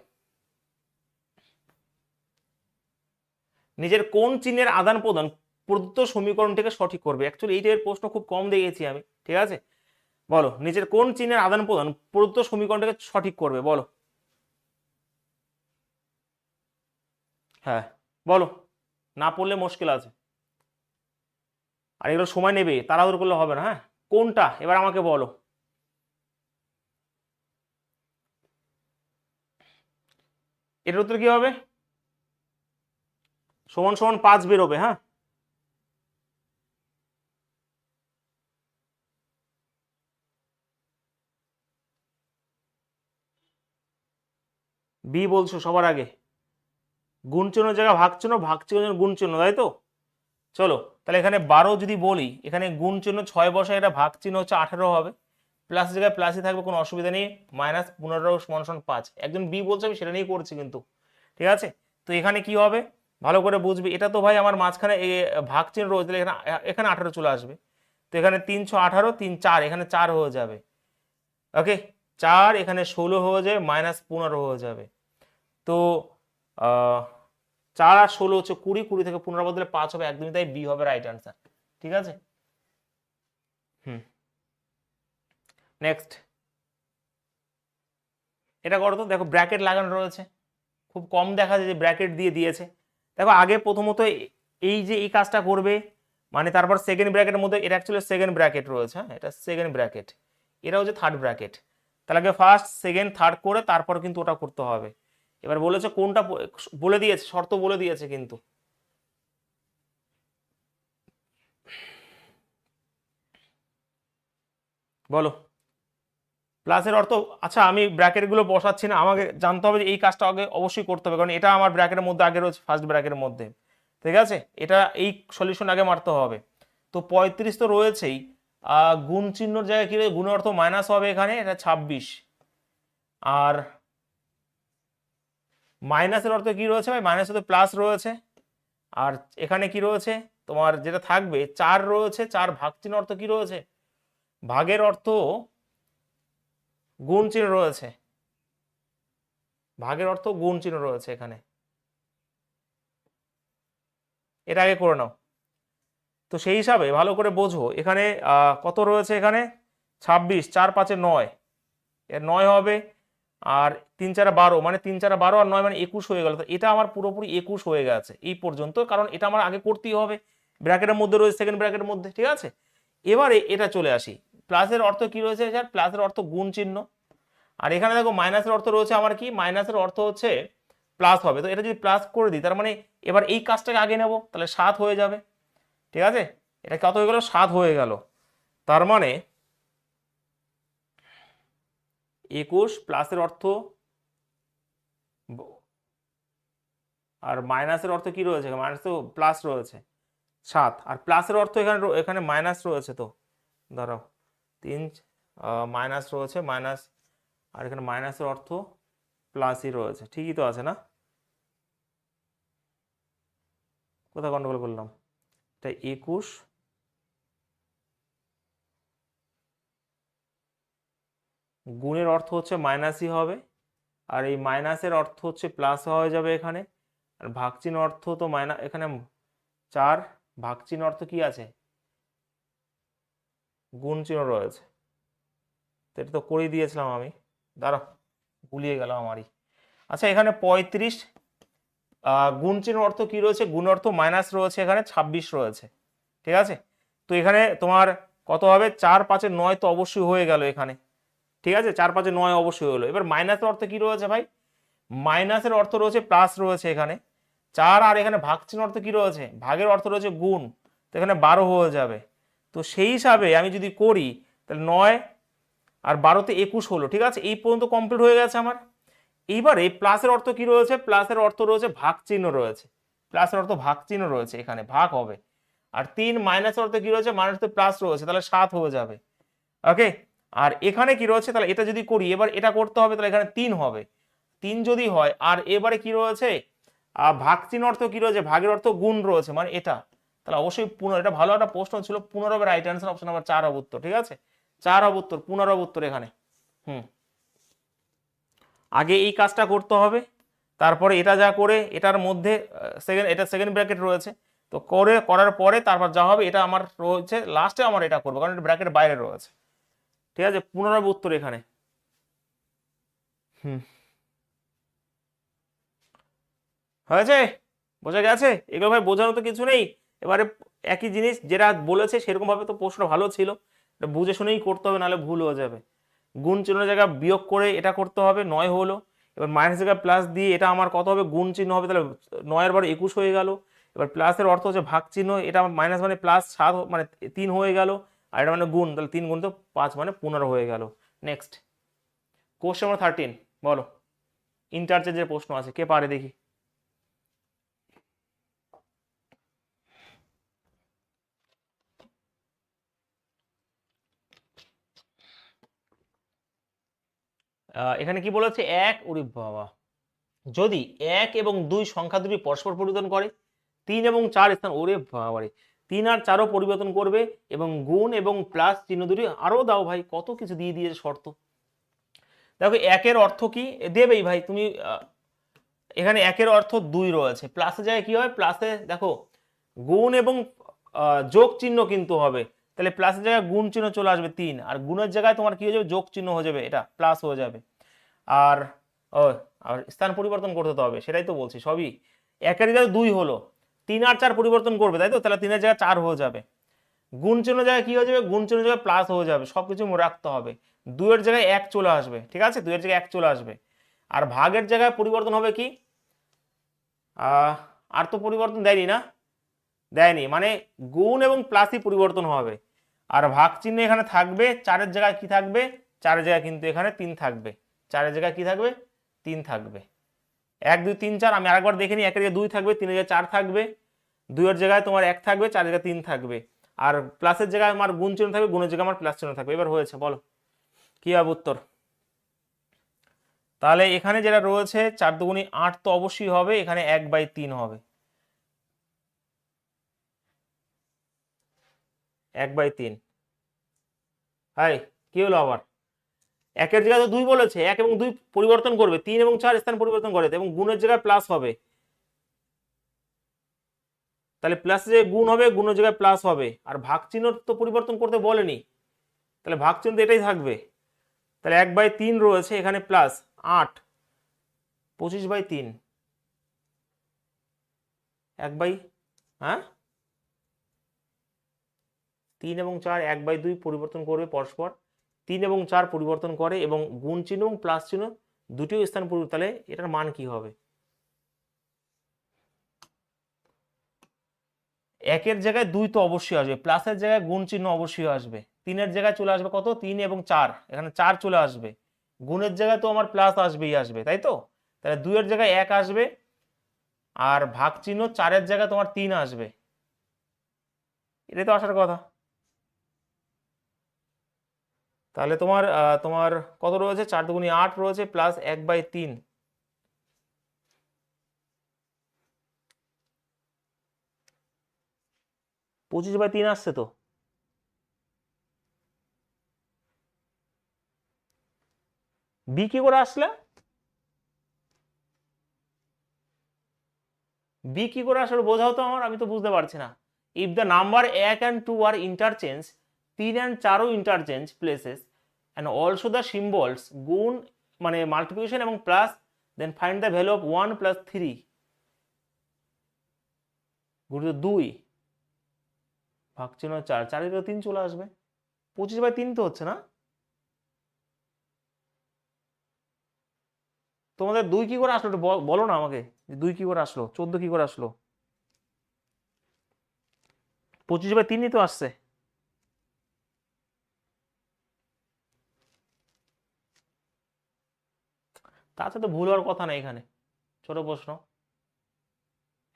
নিজের কোন চিহ্নের আদান প্রদান প্রদত্ত সমীকরণটিকে সঠিক করবে? অ্যাকচুয়ালি এই টাইপের প্রশ্ন খুব কম দেখেছি আমি, ঠিক আছে, বলো নিজের কোন চিহ্নের আদান প্রদান প্রদত্ত সমীকরণটাকে সঠিক করবে, বলো। হ্যাঁ বলো, না পড়লে মুশকিল আছে, আর এগুলো সময় নেবে, তাড়াহুড়ো করলে হবে না। হ্যাঁ, কোনটা এবার আমাকে বলো। এটার উত্তর কি হবে? সমান সমান 5 বেরোবে। হ্যাঁ, বি বলছো সবার আগে, গুণ চিহ্ন জায়গা ভাগ চিহ্ন, ভাগ চিহ্ন গুণ চিহ্ন, তাই তো। চলো তাহলে এখানে 12 যদি বলি, এখানে গুণ চিহ্ন 6 বসায়, এটা ভাগ চিহ্ন হচ্ছে 18 হবে, প্লাস জায়গায় প্লাসই থাকবে, কোনো অসুবিধা নেই, -15 সমান 5। একজন বি বলছে, আমি সেটা নিয়ে করছি কিন্তু, ঠিক আছে। তো এখানে কি হবে ভালো করে বুঝবি, এটা তো ভাই আমার মাঝখানে ভাগ চিহ্ন রয়েছে, এখানে এখানে 18 চলে আসবে, তো এখানে 3 6 18, 3 4, এখানে 4 হয়ে যাবে, ওকে 4, এখানে 16 হয়ে যাবে, -15 হয়ে যাবে, তো 4 আর 16 হচ্ছে 20, 20 থেকে 15 বদলে 5 হবে, একদমই তাই, বি হবে রাইট আনসার, ঠিক আছে। হুম, নেক্সট এটা করো তো, দেখো ব্র্যাকেট লাগানো রয়েছে, খুব কম দেখা যায় যে ব্র্যাকেট দিয়ে দিয়েছে। দেখো আগে প্রথমত এই যে এই কাজটা করবে, মানে তারপর সেকেন্ড ব্র্যাকেটের মধ্যে, এটা অ্যাকচুয়ালি সেকেন্ড ব্র্যাকেট রয়েছে, হ্যাঁ এটা সেকেন্ড ব্র্যাকেট, এটা হচ্ছে থার্ড ব্র্যাকেট, তাহলে আগে ফার্স্ট সেকেন্ড থার্ড করে তারপর কিন্তু ওটা করতে হবে। এবার বলেছে কোনটা, বলে দিয়েছে, শর্ত বলে দিয়েছে কিন্তু, বলো প্লাসের অর্থ। আচ্ছা আমি ব্র্যাকেটগুলো বসাচ্ছি না, আমাকে জানতে হবে যে এই কাজটা আগে অবশ্যই করতে হবে, কারণ এটা আমার ব্র্যাকেটের মধ্যে আগে রয়েছে, ফার্স্ট ব্র্যাকেটের মধ্যে, ঠিক আছে, এটা এই সলিউশন আগে মারতে হবে। তো 35 তো রয়েছেই, গুণ চিহ্নর জায়গায় কি রয়েছে, গুণের অর্থ মাইনাস হবে, এখানে এটা 26, আর মাইনাসের অর্থ কি রয়েছে ভাই, মাইনাস তো প্লাস রয়েছে, আর এখানে কি রয়েছে তোমার যেটা থাকবে 4 রয়েছে, 4 ভাগ চিহ্ন অর্থ কি রয়েছে, ভাগের অর্থ গুণ চিহ্ন রয়েছে, ভাগের অর্থ গুণ চিহ্ন রয়েছে এখানে, এটা আগে করে নাও। তো সেই হিসাবে ভালো করে বোঝো, এখানে কত রয়েছে, এখানে 26, 4 5 9, এর 9 হবে, আর 3 4 12, মানে 3 4 12 আর 9 মানে 21 হয়ে গেল, তো এটা আমার পুরোপুরি 21 হয়ে গেছে এই পর্যন্ত, কারণ এটা আমার আগে করতেই হবে, ব্র্যাকেটের মধ্যে রয়েছে, সেকেন্ড ব্র্যাকেটের মধ্যে, ঠিক আছে। এবারে এটা চলে আসি, প্লাসের অর্থ কি রয়েছে স্যার, প্লাসের অর্থ গুণ চিহ্ন, আর এখানে দেখো মাইনাসের অর্থ রয়েছে আমার কি, মাইনাসের অর্থ হচ্ছে প্লাস হবে, তো এটা যদি প্লাস করে দিই, তার মানে এবার এই কাজটাকে আগে নেব, তাহলে 7 হয়ে যাবে, ঠিক আছে, এটা কত হয়ে গেল, 7 হয়ে গেল, তার মানে 21 প্লাসের অর্থ, আর মাইনাসের অর্থ কি রয়েছে, মাইনাস তো প্লাস রয়েছে, 7, আর প্লাসের অর্থ এখানে এখানে মাইনাস রয়েছে, তো দাঁড়াও 3 মাইনাস রয়েছে, মাইনাস, আর এখানে মাইনাসের অর্থ প্লাসই রয়েছে, ঠিকই তো আছে না? কোথায় গন্ডগোল করলাম? এটা 21, গুণের অর্থ হচ্ছে মাইনাসই হবে, আর এই মাইনাসের অর্থ হচ্ছে প্লাস হয়ে যাবে এখানে, আর ভাগচিহ্ন অর্থ তো মাইনাস, এখানে 4, ভাগচিহ্ন অর্থ কি আছে? গুণ চিহ্ন রয়েছে, তো এটা তো করেই দিয়েছিলাম আমি, দাঁড়াও গুলিয়ে গেল আমারই। আচ্ছা এখানে 35, গুণ চিহ্ন অর্থ কি রয়েছে? গুণ অর্থ মাইনাস রয়েছে, এখানে 26 রয়েছে, ঠিক আছে? তো এখানে তোমার কত হবে? 4 5 9 তো অবশ্যই হয়ে গেল এখানে, ঠিক আছে? 4 5 9 অবশ্যই হলো। এবার মাইনাসের অর্থ কি রয়েছে ভাই? মাইনাসের অর্থ রয়েছে প্লাস রয়েছে এখানে 4, আর এখানে ভাগ চিহ্ন অর্থ কি রয়েছে? ভাগের অর্থ রয়েছে গুণ, তো এখানে 12 হয়ে যাবে। তো সেই হিসাবে আমি যদি করি তাহলে 9 আর 12তে 21 হলো, ঠিক আছে? এই পর্যন্ত কমপ্লিট হয়ে গেছে আমার। এইবারে প্লাসের অর্থ কি রয়েছে? প্লাসের অর্থ রয়েছে ভাগ চিহ্ন রয়েছে, প্লাসের অর্থ ভাগ চিহ্ন রয়েছে, এখানে ভাগ হবে। আর 3 মাইনাসের অর্থ কি রয়েছে? মাইনাসে প্লাস রয়েছে, তাহলে 7 হয়ে যাবে, ওকে? আর এখানে কি রয়েছে? তাহলে এটা যদি করি, এবার এটা করতে হবে, তাহলে এখানে 3 হবে, 3 যদি হয়, আর এবারে কি রয়েছে? ভাগ চিহ্ন অর্থ কি রয়েছে? ভাগের অর্থ গুণ রয়েছে, মানে এটা, তাহলে অবশ্যই এটা ভালো একটা প্রশ্ন ছিল, 15 হবে রাইট অ্যান্সার, অপশন নাম্বার 4 হবে উত্তর, ঠিক আছে? 4 হবে উত্তর, 15 হবে উত্তর এখানে। আগে এই কাজটা করতে হবে, তারপরে এটা যা করে এটার মধ্যে এটা সেকেন্ড ব্র্যাকেট রয়েছে, তো করার পরে তারপর যা হবে এটা আমার রয়েছে লাস্টে, আমার এটা করবো কারণ এটা ব্র্যাকেট বাইরে রয়েছে, ঠিক আছে? 15 হবে উত্তর এখানে। হয়েছে? বোঝা গেছে? এগুলো ভাই বোঝানো তো কিছু নেই। এবারে একই জিনিস যেটা বলেছে সেরকম ভাবে তো প্রশ্নটা ভালো ছিল, এটা বুঝে শুনেই করতে হবে, নাহলে ভুল হয়ে যাবে। গুণ চিহ্নের জায়গায় বিয়োগ করে এটা করতে হবে, 9 হলো। এবার মাইনাস জায়গায় প্লাস দিয়ে এটা আমার কত হবে? গুণ চিহ্ন হবে, তাহলে 9 এর বার 21 হয়ে গেল। এবার প্লাসের অর্থ হচ্ছে ভাগ চিহ্ন, এটা মাইনাস মানে প্লাস 7 মানে 3 হয়ে গেল, আর এটা মানে গুণ, তাহলে 3 গুণ তো 5 মানে 15 হয়ে গেল। নেক্সট কোশ্চেন নাম্বার 13, বলো। ইন্টারচেঞ্জের প্রশ্ন আছে, কে পারে দেখি? এখানে কি বলেছে? 1, ওরে বাবা, যদি 1 এবং 2 সংখ্যা দুটি পরস্পর পরিবর্তন করে, 3 এবং 4 স্থান, ওরে বাবারে, 3 আর 4ও পরিবর্তন করবে, এবং গুণ এবং প্লাস চিহ্ন দুটি আরো দাও ভাই, কত কিছু দিয়ে দিয়েছে শর্ত। দেখো 1-এর অর্থ কি দেবেই ভাই তুমি, এখানে 1-এর অর্থ 2 রয়েছে, প্লাসের জায়গায় কি হয়? প্লাসে দেখো গুণ এবং যোগ চিহ্ন কিন্তু হবে, তাহলে প্লাসের জায়গায় গুণ চিহ্ন চলে আসবে 3, আর গুণের জায়গায় তোমার কি হয়ে যাবে? যোগ চিহ্ন হয়ে যাবে, এটা প্লাস হয়ে যাবে। আর ও, আর স্থান পরিবর্তন করতে তো হবে, সেটাই তো বলছি সবই। 1-এর জায়গায় 2 হলো, 3 আর 4 পরিবর্তন করবে, তাই তো? তাহলে 3-এর জায়গায় 4 হয়ে যাবে। গুণ চিহ্ন জায়গায় কি হয়ে যাবে? গুণ চিহ্ন জায়গায় প্লাস হয়ে যাবে, সবকিছু মনে রাখতে হবে। 2-এর জায়গায় 1 চলে আসবে, ঠিক আছে? 2-এর জায়গায় 1 চলে আসবে। আর ভাগের জায়গায় পরিবর্তন হবে কি? আর তো পরিবর্তন দেয়নি না, দেয়নি, মানে গুণ এবং প্লাসই পরিবর্তন হবে। আর ভাগ চিহ্ন এখানে থাকবে, 4-এর জায়গায় কি থাকবে? 4-এর জায়গায় কিন্তু এখানে 3 থাকবে, 4-এর জায়গায় কি থাকবে? 3 থাকবে। 1 2 3 4, আমি আরেকবার দেখে নিই। 1-এর জায়গায় 2 থাকবে, 3-এর জায়গায় 4 থাকবে, 2-এর জায়গায় তোমার 1 থাকবে, 4-এর জায়গায় 3 থাকবে, আর প্লাসের জায়গায় আমার গুণ চিহ্ন থাকবে, গুণের জায়গায় আমার প্লাস চিহ্ন থাকবে। এবার হয়েছে, বলো কি হবে উত্তর? তাহলে এখানে যেটা রয়েছে 4 দুগুণী 8 তো অবশ্যই হবে, এখানে 1/3 হবে, 1/3। হাই, কি হলো আবার? 1-এর জায়গায় তো 2 বলেছে, 1 এবং 2 পরিবর্তন করবে, 3 এবং 4 স্থান পরিবর্তন করে, এবং গুণের জায়গায় প্লাস হবে, তাহলে প্লাসের জায়গায় গুণ হবে, গুণের জায়গায় প্লাস হবে। আর ভাগ চিহ্ন তো পরিবর্তন করতে বলেনি, তাহলে ভাগ চিহ্ন তো এটাই থাকবে। তাহলে 1/3 রয়েছে, এখানে প্লাস 8, 25/3, হ্যাঁ 3 এবং 4 1/2 পরিবর্তন করবে পরস্পর, 3 এবং 4 পরিবর্তন করে, এবং গুণ চিহ্ন এবং প্লাস চিহ্ন দুটিও স্থান পরিবর্তন, তাহলে এটার মান কি হবে? 1-এর জায়গায় 2 তো অবশ্যই আসবে, প্লাসের জায়গায় গুণ চিহ্ন অবশ্যই আসবে, 3-এর জায়গায় চলে আসবে কত? 3 এবং 4, এখানে 4 চলে আসবে, গুণের জায়গায় তো আমার প্লাস আসবেই আসবে, তাই তো? তাহলে 2-এর জায়গায় 1 আসবে, আর ভাগ চিহ্ন 4-এর জায়গায় তোমার 3 আসবে, এটাই তো আসার কথা। তাহলে তোমার তোমার কত রয়েছে, 4 দুগুণে 8 রয়েছে, প্লাস 1/3, 25/3 আসছে তো। বি কি করে আসলে, বি কি করে আসলে বোঝাও তো আমার, আমি তো বুঝতে পারছি না। ইফ দ্য নাম্বার 1 and 2 আর ইন্টারচেঞ্জ, 3 and 4ও interchange places, and also the symbols গুণ মানে মাল্টিপ্লিকেশন এবং plus, then find the value of 1 + 3 গুণিত 2 ভাগ চিহ্ন 4, 4 এর 3 চলে আসবে। 25/3 তো হচ্ছে না, তোমাদের 2 কি করে আসলো একটু বলো না আমাকে, 2 কি করে আসলো, 14 কি করে আসলো? 25/3ই তো আসছে। তাতে তো ভুল হওয়ার কথা না এখানে, ছোট প্রশ্ন।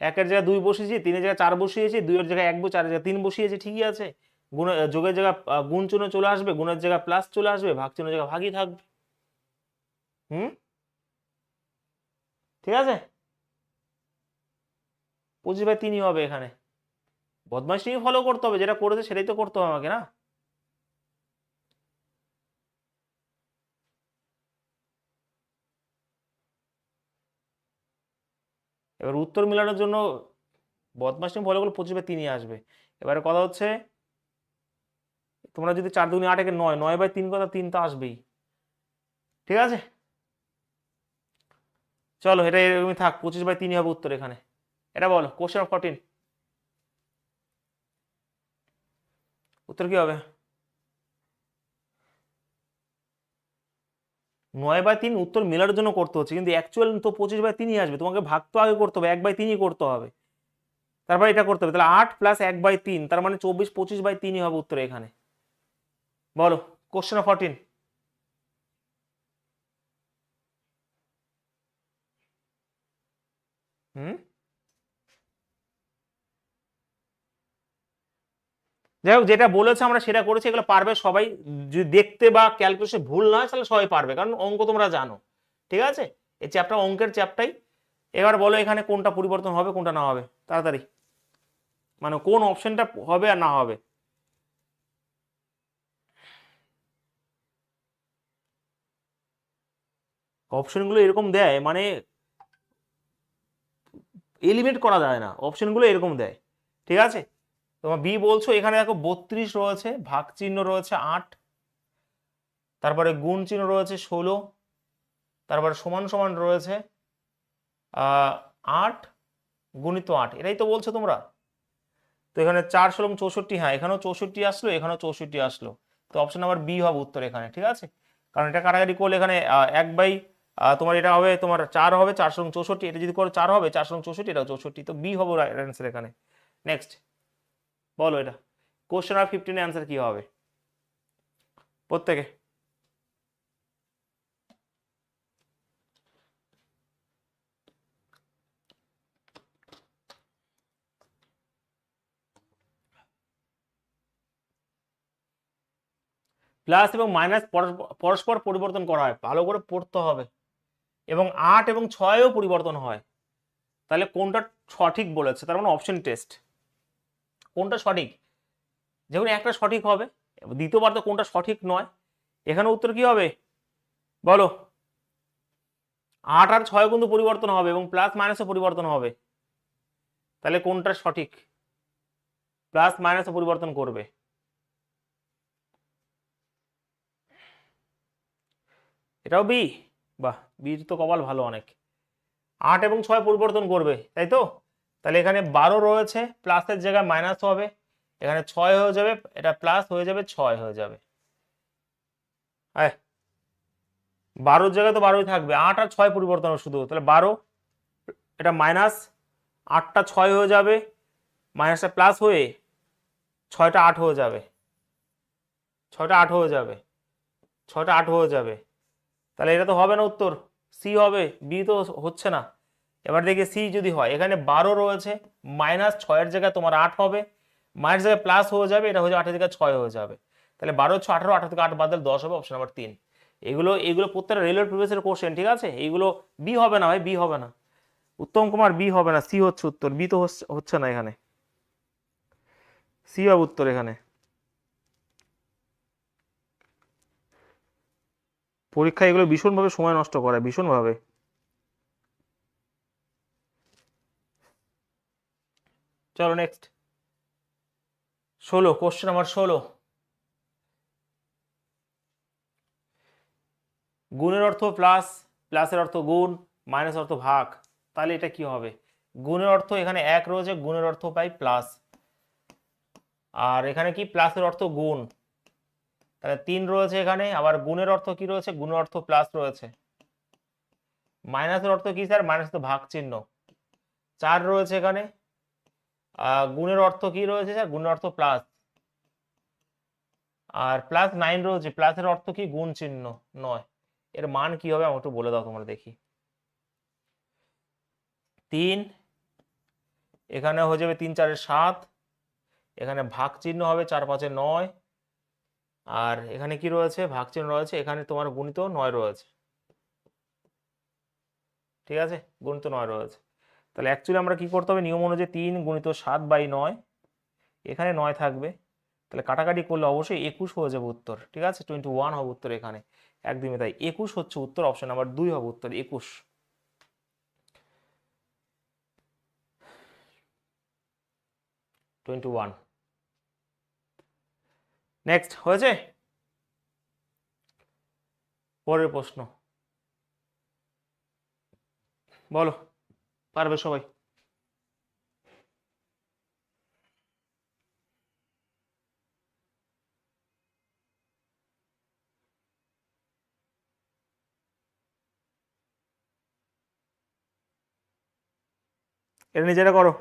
1-এর জায়গায় 2 বসিয়েছি, 3-এর জায়গায় 4 বসিয়েছি, 2-এর জায়গায় 1, 4-এর জায়গায় 3 বসিয়েছি, ঠিকই আছে। যোগের জায়গায় গুণ চিহ্ন চলে আসবে, গুণের জায়গায় প্লাস চলে আসবে, ভাগ চিহ্নের জায়গায় ভাগই থাকবে। হুম, ঠিক আছে, 25/3ই হবে এখানে। বদমাইশি ফলো করতে হবে, যেটা করেছে সেটাই তো করতে হবে আমাকে, না? এবার উত্তর মেলানোর জন্য বদমাইশি ফলো করলে 25/3ই আসবে। এবারে কথা হচ্ছে, তোমরা যদি 4 দুগুণে 8 একে 9, 9/3 কথা 3 তো আসবেই, ঠিক আছে। চলো এটা এরকমই থাক, 25/3ই হবে উত্তর এখানে। এটা বলো, কোশ্চেন 14 উত্তর কি হবে? 9/3 উত্তর মেলার জন্য করতে হচ্ছে, কিন্তু অ্যাকচুয়াল তো 25/3ই আসবে, তোমাকে ভাগ তো আগে করতে হবে, 1/3ই করতে হবে, তারপর এটা করতে হবে। তাহলে 8 + 1/3, তার মানে 24, 25/3ই হবে উত্তর এখানে। বলো, কোশ্চেন 14। হুম, যাই হোক, যেটা বলেছে আমরা সেটা করেছি, এগুলো পারবে সবাই। যদি দেখতে বা ক্যালকুলেশন ভুল না হয় তাহলে সবাই পারবে, কারণ অঙ্ক তোমরা জানো, ঠিক আছে। এই চ্যাপ্টার অঙ্কের চ্যাপ্টারই। এবার বলো এখানে কোনটা পরিবর্তন হবে কোনটা না হবে, তাড়াতাড়ি, মানে কোন অপশনটা হবে আর না হবে। অপশনগুলো এরকম দেয়, মানে এলিমিনেট করা যায় না, অপশনগুলো এরকম দেয়, ঠিক আছে। তোমার বি বলছো, এখানে দেখো 32 রয়েছে, ভাগ চিহ্ন রয়েছে 8, তারপরে গুণ চিহ্ন রয়েছে 16, তারপরে সমান সমান রয়েছে 8 গুণিত 8, এটাই তো বলছো তোমরা। তো এখানে 4 × 64, হ্যাঁ এখানেও 64 আসলো, এখানেও 64 আসলো। তো অপশন নাম্বার বি হবে উত্তর এখানে, ঠিক আছে। কারণ এটা কাটাকাটি করলে এখানে তোমার এটা হবে, তোমার 4 হবে, 4 × 64, এটা যদি করো 4 হবে, 4 × 64, এটাও 64, তো বি হবে অ্যান্সার এখানে। নেক্সট বলো, এটা কোশ্চেন আর 15 অ্যান্সার কি হবে প্রত্যেকে? প্লাস এবং মাইনাস পরস্পর পরিবর্তন করা হয়, ভালো করে পড়তে হবে। এবং 8 এবং 6ও পরিবর্তন হয়, তাহলে কোনটা সঠিক বলেছে, তার মানে অপশন টেস্ট, কোনটা সঠিক। যেমন একটা সঠিক হবে, দ্বিতীয়বার তো কোনটা সঠিক নয়। এখানে উত্তর কি হবে বলো? 8 আর 6 কিন্তু পরিবর্তন হবে এবং প্লাস মাইনাসও পরিবর্তন হবে, তাহলে কোনটা সঠিক? প্লাস মাইনাসও পরিবর্তন করবে। এটাও বি, বাহ, বির তো কপাল ভালো অনেক। 8 এবং 6 পরিবর্তন করবে, তাই তো। তাহলে এখানে 12 রয়েছে, প্লাসের জায়গায় মাইনাস হবে, এখানে 6 হয়ে যাবে, এটা প্লাস হয়ে যাবে, 6 হয়ে যাবে। 12-র জায়গায় তো 12ই থাকবে, 8 আর 6 পরিবর্তন হবে শুধু, তাহলে 12, এটা মাইনাস, 8টা 6 হয়ে যাবে, মাইনাসটা প্লাস হয়ে 6টা 8 হয়ে যাবে, 6টা 8 হয়ে যাবে, 6টা 8 হয়ে যাবে। তাহলে এটা তো হবে না উত্তর, সি হবে, বি তো হচ্ছে না। এবার দেখি সি যদি হয়, এখানে 12 রয়েছে, মাইনাস 6-এর জায়গায় তোমার 8 হবে, মাইনাস থেকে প্লাস হয়ে যাবে, এটা হয়ে যাবে 8 থেকে 6 হয়ে যাবে। তাহলে 12 6 18, 18 থেকে 8 বাদ দিলে 10 হবে, অপশন নাম্বার 3। এগুলো এগুলো প্রত্যেকটা রেলওয়ে প্রিভিয়াসের কোশ্চেন, ঠিক আছে? এইগুলো বি হবে না ভাই, বি হবে না, উত্তম কুমার বি হবে না, সি হচ্ছে উত্তর, বি তো হচ্ছে না এখানে, সি হবে উত্তর এখানে। পরীক্ষা এগুলো ভীষণভাবে সময় নষ্ট করে, ভীষণভাবে। চলো নেক্সট 16, কোশ্চেন নাম্বার 16। গুণের অর্থ প্লাস, প্লাসের অর্থ গুণ, মাইনাস অর্থ ভাগ, তাহলে এটা কি হবে? গুণের অর্থ এখানে 1 রয়েছে, গুণের অর্থ পাই প্লাস, আর এখানে কি প্লাসের অর্থ গুণ, তাহলে 3 রয়েছে এখানে। আবার গুণের অর্থ কি রয়েছে? গুণের অর্থ প্লাস রয়েছে। মাইনাসের অর্থ কি স্যার? মাইনাস তো ভাগ চিহ্ন। 4 রয়েছে এখানে। গুণের অর্থ কি রয়েছে স্যার? গুণের অর্থ প্লাস। আর প্লাস 9 রয়েছে, প্লাসের অর্থ কি? গুণ চিহ্ন 9। এর মান কি হবে আমাকে একটু বলে দাও তোমরা দেখি। 3, এখানে হয়ে যাবে 3 4 7, এখানে ভাগ চিহ্ন হবে 4 5 9, আর এখানে কি রয়েছে? ভাগ চিহ্ন রয়েছে, এখানে তোমার গুণিত 9 রয়েছে, ঠিক আছে? গুণিত 9 রয়েছে। তাহলে অ্যাকচুয়ালি আমরা কি করতে হবে? নিয়ম অনুযায়ী 3 গুণিত 7/9, এখানে 9 থাকবে, তাহলে কাটাকাটি করলে অবশ্যই 21 হয়ে যাবে উত্তর, ঠিক আছে? 21 হবে উত্তর এখানে, একদমই তাই, 21 হচ্ছে উত্তর, অপশন নাম্বার 2 হবে উত্তর, 21। 21। নেক্সট হয়েছে? পরের প্রশ্ন বলো, পারবে সবাই? এটা নিজেরা করো।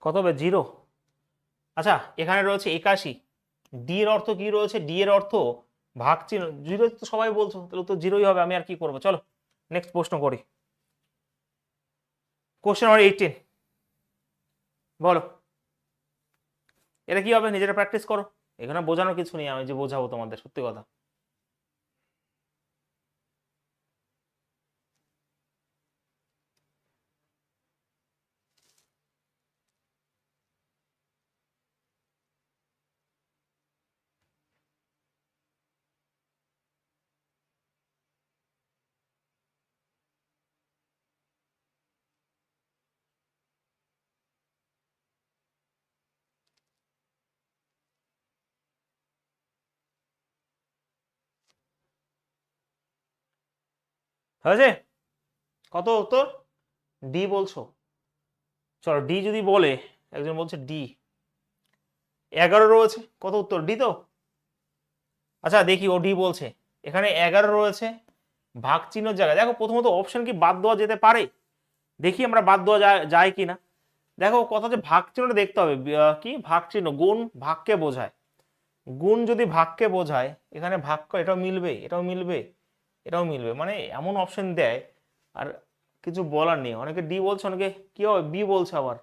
কত হবে? 0। আচ্ছা, এখানে রয়েছে 81, ডি এর অর্থ কি রয়েছে? ডি এর অর্থ ভাগ চিহ্ন, 0 তো সবাই বলছো, তাহলে তো 0ই হবে, আমি আর কি করবো? চলো নেক্সট প্রশ্ন করি। কোশ্চেন নাম্বার 18 বলো, এটা কি হবে? নিজেরা প্র্যাকটিস করো, এখানে বোঝানোর কিছু নেই, আমি যে বোঝাবো তোমাদের, সত্যি কথা। হয়েছে? কত উত্তর? ডি বলছো? চলো ডি যদি বলে, একজন বলছে ডি, 11 রয়েছে, কত উত্তর? ডি তো? আচ্ছা দেখি, ও ডি বলছে, এখানে 11 রয়েছে, ভাগ চিহ্নের জায়গায় দেখো, প্রথমত অপশন কি বাদ দেওয়া যেতে পারে? দেখি আমরা বাদ দেওয়া যায় কিনা। দেখো কথা, যে ভাগ চিহ্নটা দেখতে হবে, কি ভাগ চিহ্ন? গুণ ভাগকে বোঝায়, গুণ যদি ভাগকে বোঝায়, এখানে ভাগ এটাও মিলবে, এটাও মিলবে, এটাও মিলবে, মানে এমন অপশন দেয় আর কিছু বলার নেই। অনেকে ডি বলছে, অনেকে কি হবে বি বলছে আবার।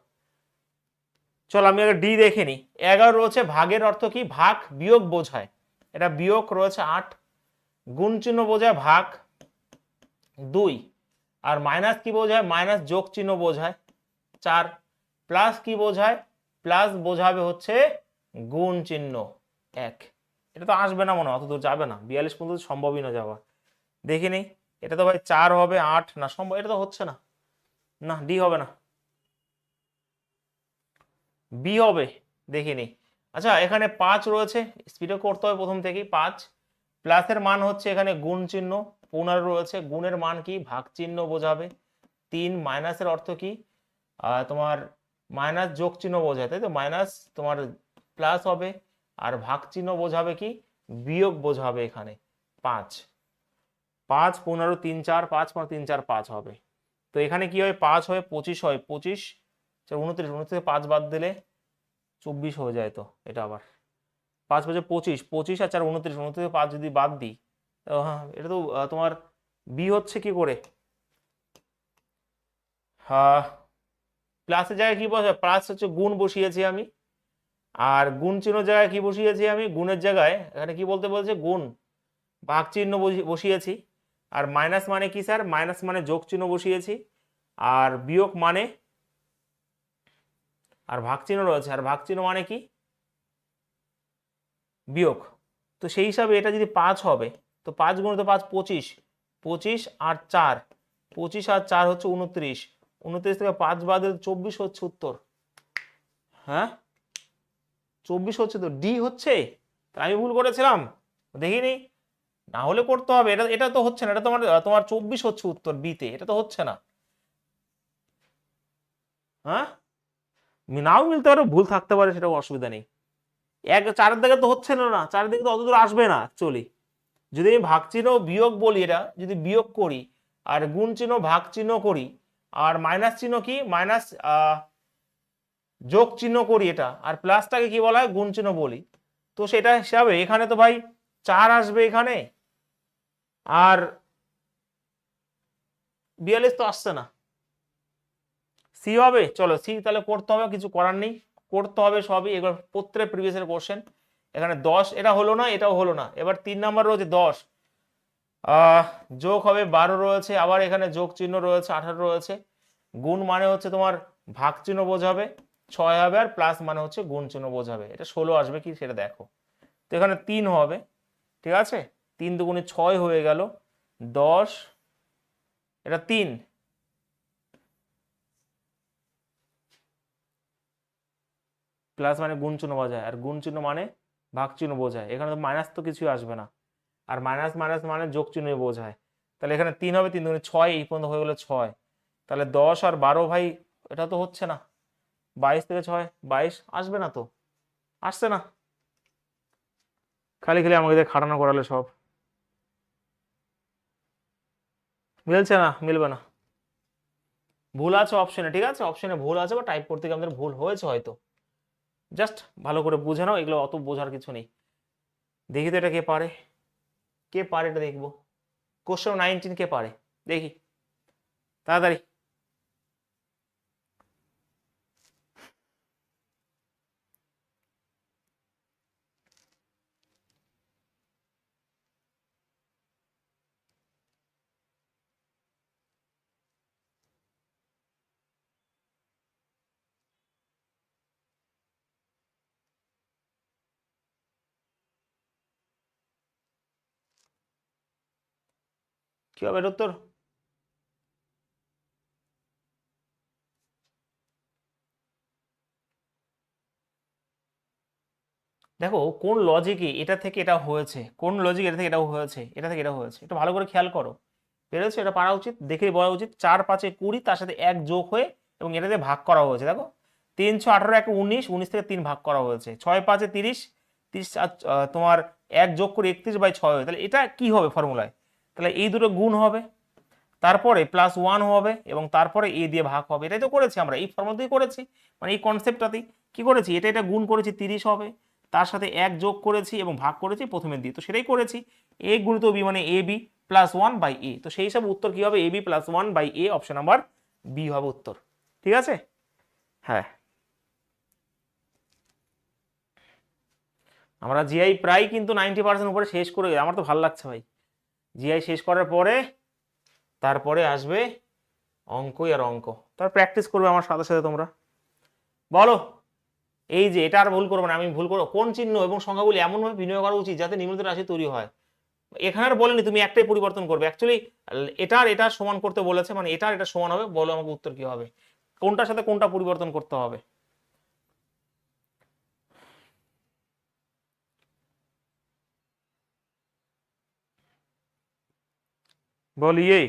চল আমি আগে ডি দেখে নিই। 11 রয়েছে, ভাগের অর্থ কি? ভাগ বিয়োগ বোঝায়, এটা বিয়োগ রয়েছে 8, গুণ চিহ্ন বোঝায় ভাগ 2, আর মাইনাস কি বোঝায়, মাইনাস যোগ চিহ্ন বোঝায় 4, প্লাস কি বোঝায়, প্লাস বোঝাবে হচ্ছে গুণ চিহ্ন 1। এটা তো আসবে না মনে হয়, অত দূর যাবে না, 42 পর্যন্ত সম্ভবই না যাওয়া। দেখি নেই, এটা তো ভাই 4 হবে 8 না সম্ভব, এটা তো হচ্ছে না, না ডি হবে না, বি হবে, দেখিনি। আচ্ছা এখানে 5 রয়েছে, স্পিডে করতে হবে প্রথম থেকেই। 5 প্লাসের মান হচ্ছে এখানে গুণ চিহ্ন, 15 রয়েছে, গুণের মান কি, ভাগ চিহ্ন বোঝাবে। 3 মাইনাসের অর্থ কি, তোমার মাইনাস যোগ চিহ্ন বোঝায়, তাই তো, মাইনাস তোমার প্লাস হবে, আর ভাগ চিহ্ন বোঝাবে কি, বিয়োগ বোঝাবে এখানে 5। 5 15 3 4 5 5 3 4 5 হবে। তো এখানে কি হয়, 5 হয় 25 হয়, 25 29, 29 থেকে 5 বাদ দিলে 24 হয়ে যায়। তো এটা আবার 5 5 25, 25 আর 4 29, 29 থেকে 5 যদি বাদ দিই, হ্যাঁ এটা তো তোমার বি হচ্ছে কি করে, হ্যাঁ প্লাসের জায়গায় কি বসে, প্লাস হচ্ছে গুণ বসিয়েছি আমি, আর গুণ চিহ্ন জায়গায় কি বসিয়েছি আমি, গুণের জায়গায় এখানে কি বলতে বলছে, গুণ, ভাগ চিহ্ন বসিয়েছি। আর মাইনাস মানে কি স্যার, মাইনাস মানে যোগ চিহ্ন বসিয়েছি, আর বিয়োগ মানে, আর ভাগ চিহ্ন রয়েছে, আর ভাগ চিহ্ন মানে কি, বিয়োগ। তো সেই হিসাবে এটা যদি 5 হবে, তো 5 গুণিত 5 25, 25 আর 4, 25 আর 4 হচ্ছে 29, 29 থেকে 5 বাদে 24 হচ্ছে উত্তর। হ্যাঁ 24 হচ্ছে, তো ডি হচ্ছে, আমি ভুল করেছিলাম দেখিনি, না হলে করতে হবে, এটা এটা তো হচ্ছে না, এটা তোমার তোমার 24 হচ্ছে উত্তর বিতে, এটা তো হচ্ছে না। হ্যাঁ নাও মিলতে পারে, ভুল থাকতে পারে, সেটা অসুবিধা নেই। 4 দিকে তো হচ্ছে না, না 4 দিকে তো অত দূর আসবে না অ্যাকচুয়ালি। যদি আমি ভাগ চিহ্ন বিয়োগ বলি, এটা যদি বিয়োগ করি, আর গুণ চিহ্ন ভাগ চিহ্ন করি, আর মাইনাস চিহ্ন কি, মাইনাস যোগ চিহ্ন করি এটা, আর প্লাসটাকে কি বলা হয়, গুণ চিহ্ন বলি, তো সেটা হিসাবে এখানে তো ভাই 4 আসবে এখানে, আর 42 তো আসছে না, সি হবে। চলো সি তাহলে করতে হবে, কিছু করার নেই, করতে হবে সবই, এবার প্রত্যেক প্রিভিয়াসের কোশ্চেন। এখানে 10, এটা হলো না, এটাও হলো না, এবার 3 নাম্বার রয়েছে 10, যোগ হবে 12 রয়েছে, আবার এখানে যোগ চিহ্ন রয়েছে 18 রয়েছে, গুণ মানে হচ্ছে তোমার ভাগ চিহ্ন বোঝাবে 6 হবে, আর প্লাস মানে হচ্ছে গুণ চিহ্ন বোঝাবে, এটা 16 আসবে কি সেটা দেখো। তো এখানে 3 হবে, ঠিক আছে, 3 দুগুণে 6 হয়ে গেল, 10, এটা 3, প্লাস মানে গুণ চিহ্ন বোঝায়, আর গুণ চিহ্ন মানে ভাগ চিহ্ন বোঝায়, এখানে তো মাইনাস তো কিছুই আসবে না, আর মাইনাস মাইনাস মানে যোগ চিহ্নই বোঝায়, তাহলে এখানে 3 হবে, 3 দুগুণে 6, এই পর্যন্ত হয়ে গেলো 6, তাহলে 10 আর 12 ভাই, এটা তো হচ্ছে না, 22 থেকে 6 22 আসবে না, তো আসছে না, খালি খালি আমাকে দিয়ে খাটানো করালে সব, মিলছে না, মিলবে না, ভুল আছে অপশনে, ঠিক আছে, অপশনে ভুল আছে, বা টাইপ করতে গিয়ে আমাদের ভুল হয়েছে হয়তো, জাস্ট ভালো করে বুঝে নাও, এগুলো অত বোঝার কিছু নেই। দেখি তো এটা কে পারে, কে পারে এটা দেখবো, কোশ্চেন 19 কে পারে দেখি তাড়াতাড়ি। কি হবে এর উত্তর, দেখো কোন লজিকে এটা থেকে এটা হয়েছে, কোন লজিক এটা থেকে এটাও হয়েছে, এটা থেকে এটা হয়েছে, একটু ভালো করে খেয়াল করো, পেরেছো, এটা পারা উচিত, দেখেই বলা উচিত। 4 5 20, তার সাথে 1 যোগ হয়ে এবং এটাতে ভাগ করা হয়েছে, দেখো 3 6 18 1 19, 19 থেকে 3 ভাগ করা হয়েছে, 6 5 30, 30 তোমার 1 যোগ করে 31/6 হয়, তাহলে এটা কি হবে ফর্মুলায়, তাহলে এই দুটো গুণ হবে, তারপরে +1 হবে, এবং তারপরে এ দিয়ে ভাগ হবে, এটাই তো করেছি আমরা, এই ফর্মুলাতেই করেছি, মানে এই কনসেপ্টটাতেই কি করেছি, এটা এটা গুণ করেছি 30 হবে, তার সাথে 1 যোগ করেছি এবং ভাগ করেছি প্রথমে দিয়ে, তো সেটাই করেছি, এ গুণিত বি মানে এ বি +1/a, তো সেই হিসাবে উত্তর কি হবে, a b +1/a, option number B হবে উত্তর, ঠিক আছে। হ্যাঁ আমরা জিআই প্রায় কিন্তু 90% উপরে শেষ করে, আমার তো ভালো লাগছে ভাই, জিআই শেষ করার পরে তারপরে আসবে অঙ্কই আর অঙ্ক, তার প্র্যাকটিস করবে আমার সাথে সাথে তোমরা। বলো, এই যে এটা আর ভুল করবো না, আমি ভুল করবো, কোন চিহ্ন এবং সংখ্যাগুলি এমনভাবে বিনিয়োগ করা উচিত যাতে নিম্নলিখিত রাশি তৈরি হয়। এখানে আর বলেনি তুমি একটাই পরিবর্তন করবে, অ্যাকচুয়ালি এটা আর এটা সমান করতে বলেছে, মানে এটা আর এটা সমান হবে, বলো আমাকে উত্তর কি হবে, কোনটার সাথে কোনটা পরিবর্তন করতে হবে। বলিए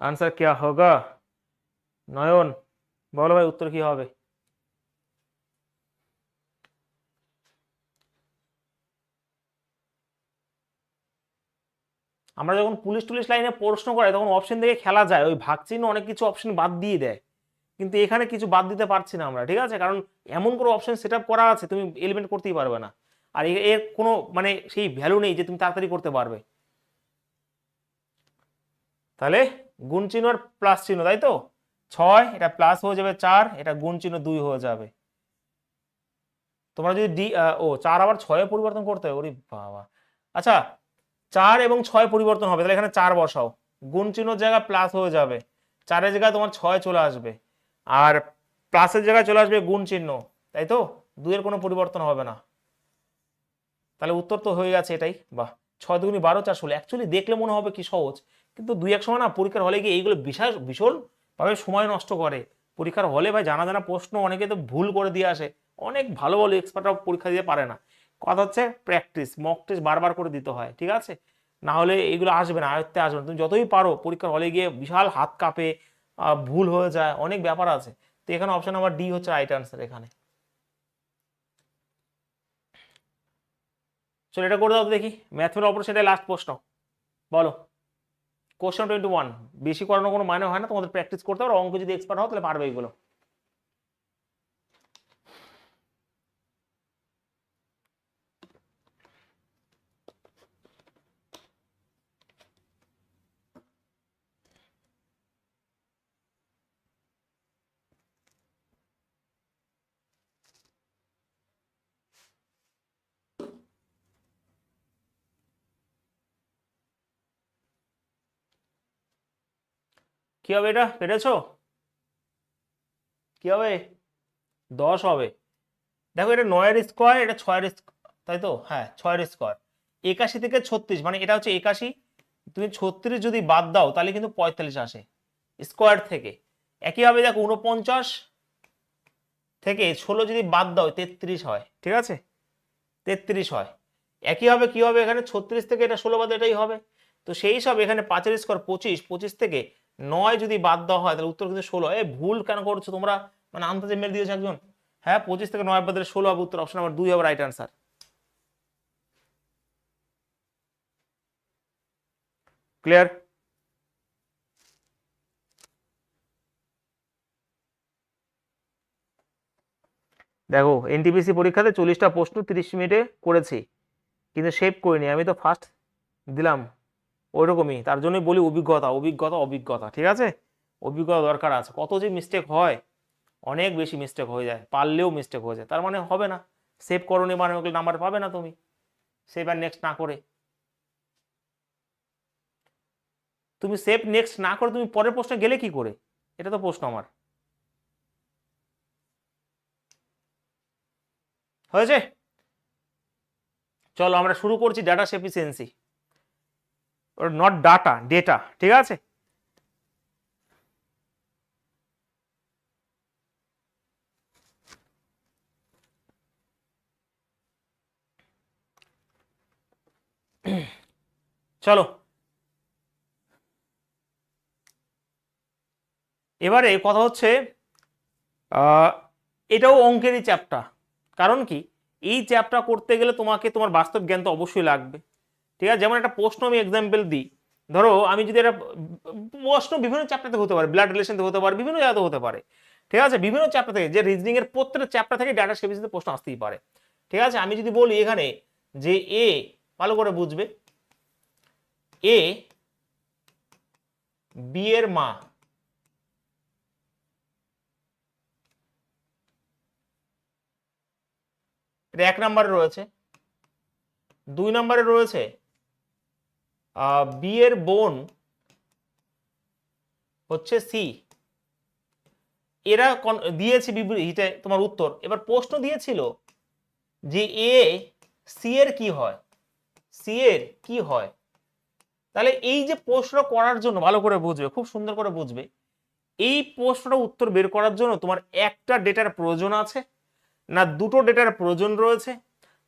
आंसर क्या होगा। নয়ন বলো ভাই উত্তর কি হবে। আমরা যখন পুলিশ টুলিশ লাইনে প্রশ্ন করে তখন অপশন দেখে খেলা যায়, ওই ভাগ চিহ্ন অনেক কিছু অপশন বাদ দিয়ে দেয়, কিন্তু এখানে কিছু বাদ দিতে পারছি না আমরা, ঠিক আছে, কারণ এমন কোনো অপশন সেট আপ করা আছে তুমি এলিমেন্ট করতেই পারবে না, আর এর কোনো মানে সেই ভ্যালু নেই যে তুমি তাড়াতাড়ি করতে পারবে। তাহলে গুণ চিহ্ন আর প্লাস চিহ্ন, তাই তো, 6 এটা প্লাস হয়ে যাবে 4, এটা গুণ চিহ্ন 2 হয়ে যাবে। তোমরা যদি ও 4 আবার 6 পরিবর্তন করতে হবে, ওরে বাবা, আচ্ছা 4 এবং 6 পরিবর্তন হবে, তাহলে এখানে 4 বসাও, গুণ চিহ্নের জায়গায় প্লাস হয়ে যাবে, 4-এর জায়গায় তোমার 6 চলে আসবে, আর প্লাসের জায়গায় চলে আসবে গুণ চিহ্ন, তাই তো, 2-এর কোনো পরিবর্তন হবে না। তাহলে উত্তর তো হয়ে গেছে এটাই, বাহ, 6 দুগুণি 12 4 16। অ্যাকচুয়ালি দেখলে মনে হবে কি সহজ, কিন্তু 2-1 সময় না পরীক্ষার হলে গিয়ে এইগুলো বিশাল ভীষণভাবে সময় নষ্ট করে। পরীক্ষার হলে ভাই জানা জানা প্রশ্ন অনেকে তো ভুল করে দিয়ে আসে, অনেক ভালো ভালো এক্সপার্টরা পরীক্ষা দিতে পারে না। কথা হচ্ছে প্র্যাকটিস, মক টেস্ট বারবার করে দিতে হয়, ঠিক আছে, না হলে এইগুলো আসবে না, আয়ত্তে আসবে না। তুমি যতই পারো পরীক্ষার হলে গিয়ে বিশাল হাত কাঁপে, ভুল হয়ে যায়, অনেক ব্যাপার আছে। তো এখানে অপশন নাম্বার ডি হচ্ছে রাইট আনসার এখানে। চলো এটা করে দাও তো দেখি, ম্যাথমের অপারেশনের লাস্ট প্রশ্ন, বলো। কোশ্চেন 21, বেশি করানোর কোনো মানে হয় না, তোমাদের প্র্যাকটিস করতে হবে, অঙ্ক যদি এক্সপার্ট হও তাহলে পারবে এগুলো। কি হবে, এটা পেরেছো, কি হবে, 10 হবে। দেখো এটা 9-এর স্কোয়ার, এটা 6-এর, তাই তো, হ্যাঁ 6-এর স্কোয়ার, 81 থেকে 36, মানে এটা হচ্ছে 81, তুমি 36 যদি বাদ দাও তাহলে কিন্তু 45 আসে স্কোয়ার থেকে। একইভাবে দেখো 49 থেকে 16 যদি বাদ দাও 33 হয়, ঠিক আছে, 33 হয়। একইভাবে কি হবে, এখানে 36 থেকে এটা 16 বাদ এটাই হবে। তো সেই সব এখানে 5-এর স্কোয়ার 25, 25 থেকে 9 যদি বাদ দেওয়া হয় তাহলে উত্তর কিন্তু 16। ভুল কেন করছো তোমরা, মানে আন্দাজে মেরে দিয়েছো একজন। হ্যাঁ 25 থেকে 9 বাদ দিলে 16 হবে উত্তর, অপশন নাম্বার 2 হবে রাইট আনসার। ক্লিয়ার। দেখো এনটিপিসি পরীক্ষাতে 40টা প্রশ্ন 30 মিনিটে করেছি, কিন্তু সেভ করিনি, আমি তো ফার্স্ট দিলাম, ওইরকমই, তার জন্যই বলি অভিজ্ঞতা অভিজ্ঞতা অভিজ্ঞতা, ঠিক আছে, অভিজ্ঞতা দরকার আছে। কত যে মিস্টেক হয়, অনেক বেশি মিস্টেক হয়ে যায়, পারলেও মিস্টেক হয়ে যায়, তার মানে হবে না, সেভ করনি মানে ওগুলো নাম্বার পাবে না তুমি, সেভ আর নেক্সট না করে। তুমি সেভ নেক্সট না করে তুমি পরের প্রশ্নে গেলে কি করে, এটা তো প্রশ্ন আমার। হয়েছে, চলো আমরা শুরু করছি ডাটা সেফিসিয়েন্সি, নট ডাটা, ডেটা, ঠিক আছে। চলো এবারে কথা হচ্ছে, এটাও অঙ্কেরই চ্যাপ্টার, কারণ কি এই চ্যাপ্টার করতে গেলে তোমাকে তোমার বাস্তব জ্ঞান তো অবশ্যই লাগবে, ঠিক আছে। যেমন একটা প্রশ্ন আমি এক্সাম্পল দিই, ধরো আমি যদি একটা প্রশ্ন বিভিন্ন চ্যাপ্টার থেকে হতে পারে, ব্লাড রিলেশন থেকে হতে পারে, বিভিন্ন জায়গাতে হতে পারে, ঠিক আছে, বিভিন্ন চ্যাপ্টার থেকে, যে রিজনিং এর প্রত্যেকটা চ্যাপ্টার থেকে ডাটা সেফিসিয়েন্সিতে প্রশ্ন আসতেই পারে, ঠিক আছে। আমি যদি বলি এখানে যে এ, ভালো করে বুঝবে, এ বি এর মা, এটা 1 নম্বরে রয়েছে, 2 নম্বরে রয়েছে বি এর বোন হচ্ছে সি, এরা দিয়েছে বিবৃতিতে তোমার উত্তর। এবার প্রশ্ন দিয়েছিল যে এ সি এর কি হয়, সি এর কি হয়। তাহলে এই যে প্রশ্ন করার জন্য ভালো করে বুঝবে, খুব সুন্দর করে বুঝবে, এই প্রশ্নটা উত্তর বের করার জন্য তোমার একটা ডেটার প্রয়োজন আছে, না দুটো ডেটার প্রয়োজন রয়েছে,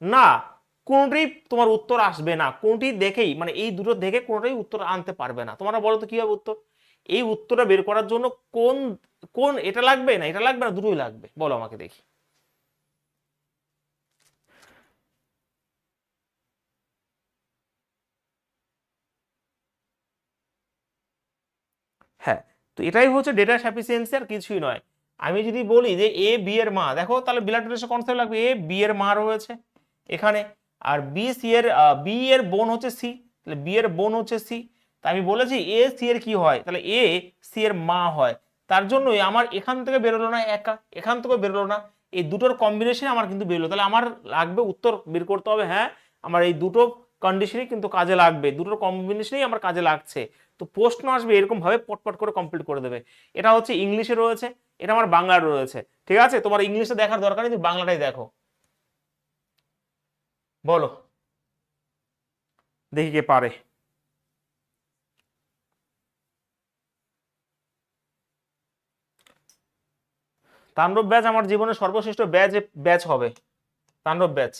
না কোনটি তোমার উত্তর আসবে না, কোনটি দেখেই মানে এই দুটো দেখে কোনটাই উত্তর আনতে পারবে না। তোমরা বলো তো কি হবে উত্তর? এই উত্তরটা বের করার জন্য কোন কোন এটা লাগবে না এটা লাগবে না, দুটোই লাগবে, বলো আমাকে দেখি। হ্যাঁ, তো এটাই হচ্ছে ডেটা সাফিসিয়েন্সি, আর কিছুই নয়। আমি যদি বলি যে এ বি এর মা, দেখো তাহলে বিলাট রিলেশন কনসেপ্ট লাগবে, এ বি এর মা রয়েছে এখানে, আর বি সি এর বি এর বোন হচ্ছে সি, তাহলে বি এর বোন হচ্ছে সি। তা আমি বলেছি এ সি এর কি হয়, তাহলে এ সি এর মা হয়। তার জন্যই আমার এখান থেকে বেরোলো না একা, এখান থেকে বেরোলো না, এই দুটোর কম্বিনেশন আমার কিন্তু বেরোলো। তাহলে আমার লাগবে উত্তর বের করতে হবে, হ্যাঁ আমার এই দুটো কন্ডিশনই কিন্তু কাজে লাগবে, দুটোর কম্বিনেশনই আমার কাজে লাগছে। তো প্রশ্ন আসবে এরকম ভাবে পটপট করে কমপ্লিট করে দেবে। এটা হচ্ছে ইংলিশে রয়েছে, এটা আমার বাংলা রয়েছে, ঠিক আছে? তোমার ইংলিশে দেখার দরকার নেই, তুমি বাংলাটাই দেখো। বলো দেখি কে পারে। তাণ্ডব ব্যাচ আমার জীবনের সর্বশ্রেষ্ঠ ব্যাচ ব্যাচ হবে, তাণ্ডব ব্যাচ,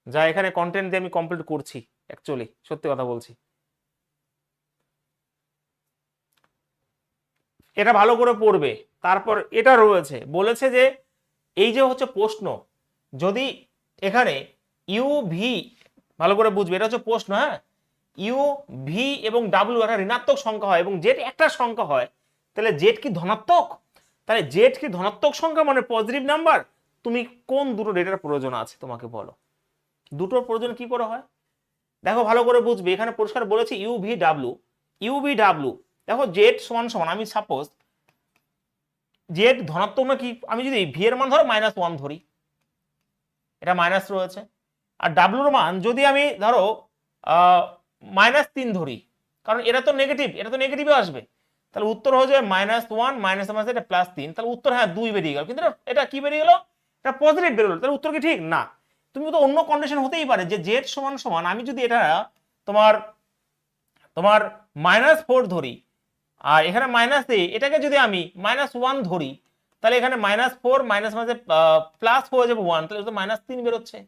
যা এখানে কন্টেন্ট দিয়ে আমি কমপ্লিট করছি। অ্যাকচুয়ালি সত্যি কথা বলছি, এটা ভালো করে পড়বে। তারপর এটা রয়েছে, বলেছে যে এই যে হচ্ছে প্রশ্ন, যদি এখানে ইউ ভি, ভালো করে বুঝবে এটা হচ্ছে প্রশ্ন, হ্যাঁ ইউ ভি এবং ডাব্লিউ একটা ঋণাত্মক সংখ্যা হয় এবং জেড একটা সংখ্যা হয়, তাহলে জেড কি ধনাত্মক? তাহলে জেড কি ধনাত্মক সংখ্যা মানে পজিটিভ নাম্বার? তুমি কোন দুটো ডেটার প্রয়োজন আছে তোমাকে বলো, দুটোর প্রয়োজন কি করে হয়? দেখো ভালো করে বুঝবে, এখানে পরিষ্কার বলেছে U V W, U V W, দেখো জেড সমান সমান, আমি সাপোজ জেড ধনাত্মক না কি, আমি যদি ভি এর মান ধরো -1 ধরি, এটা মাইনাস রয়েছে, আর ডাব্লুর মান যদি আমি ধরো -3 ধরি, কারণ এটা তো নেগেটিভ, এটা তো নেগেটিভে আসবে, তাহলে উত্তর হয়ে যাবে -1 মাইনাস এটা +3, তাহলে উত্তর হ্যাঁ 2 বেরিয়ে গেল, কিন্তু এটা কি বেরিয়ে গেল, এটা পজিটিভ বেরোলো, তাহলে উত্তর কি ঠিক না? তুমি তো অন্য কন্ডিশন হতেই পারে যে জেড সমান সমান, আমি যদি এটা তোমার তোমার -4 ধরি, আর এখানে মাইনাস এটাকে যদি আমি -1 ধরি, তাহলে এখানে -4 মাইনাস মাঝে প্লাস হয়ে যাবে 1, তাহলে -3 বেরোচ্ছে।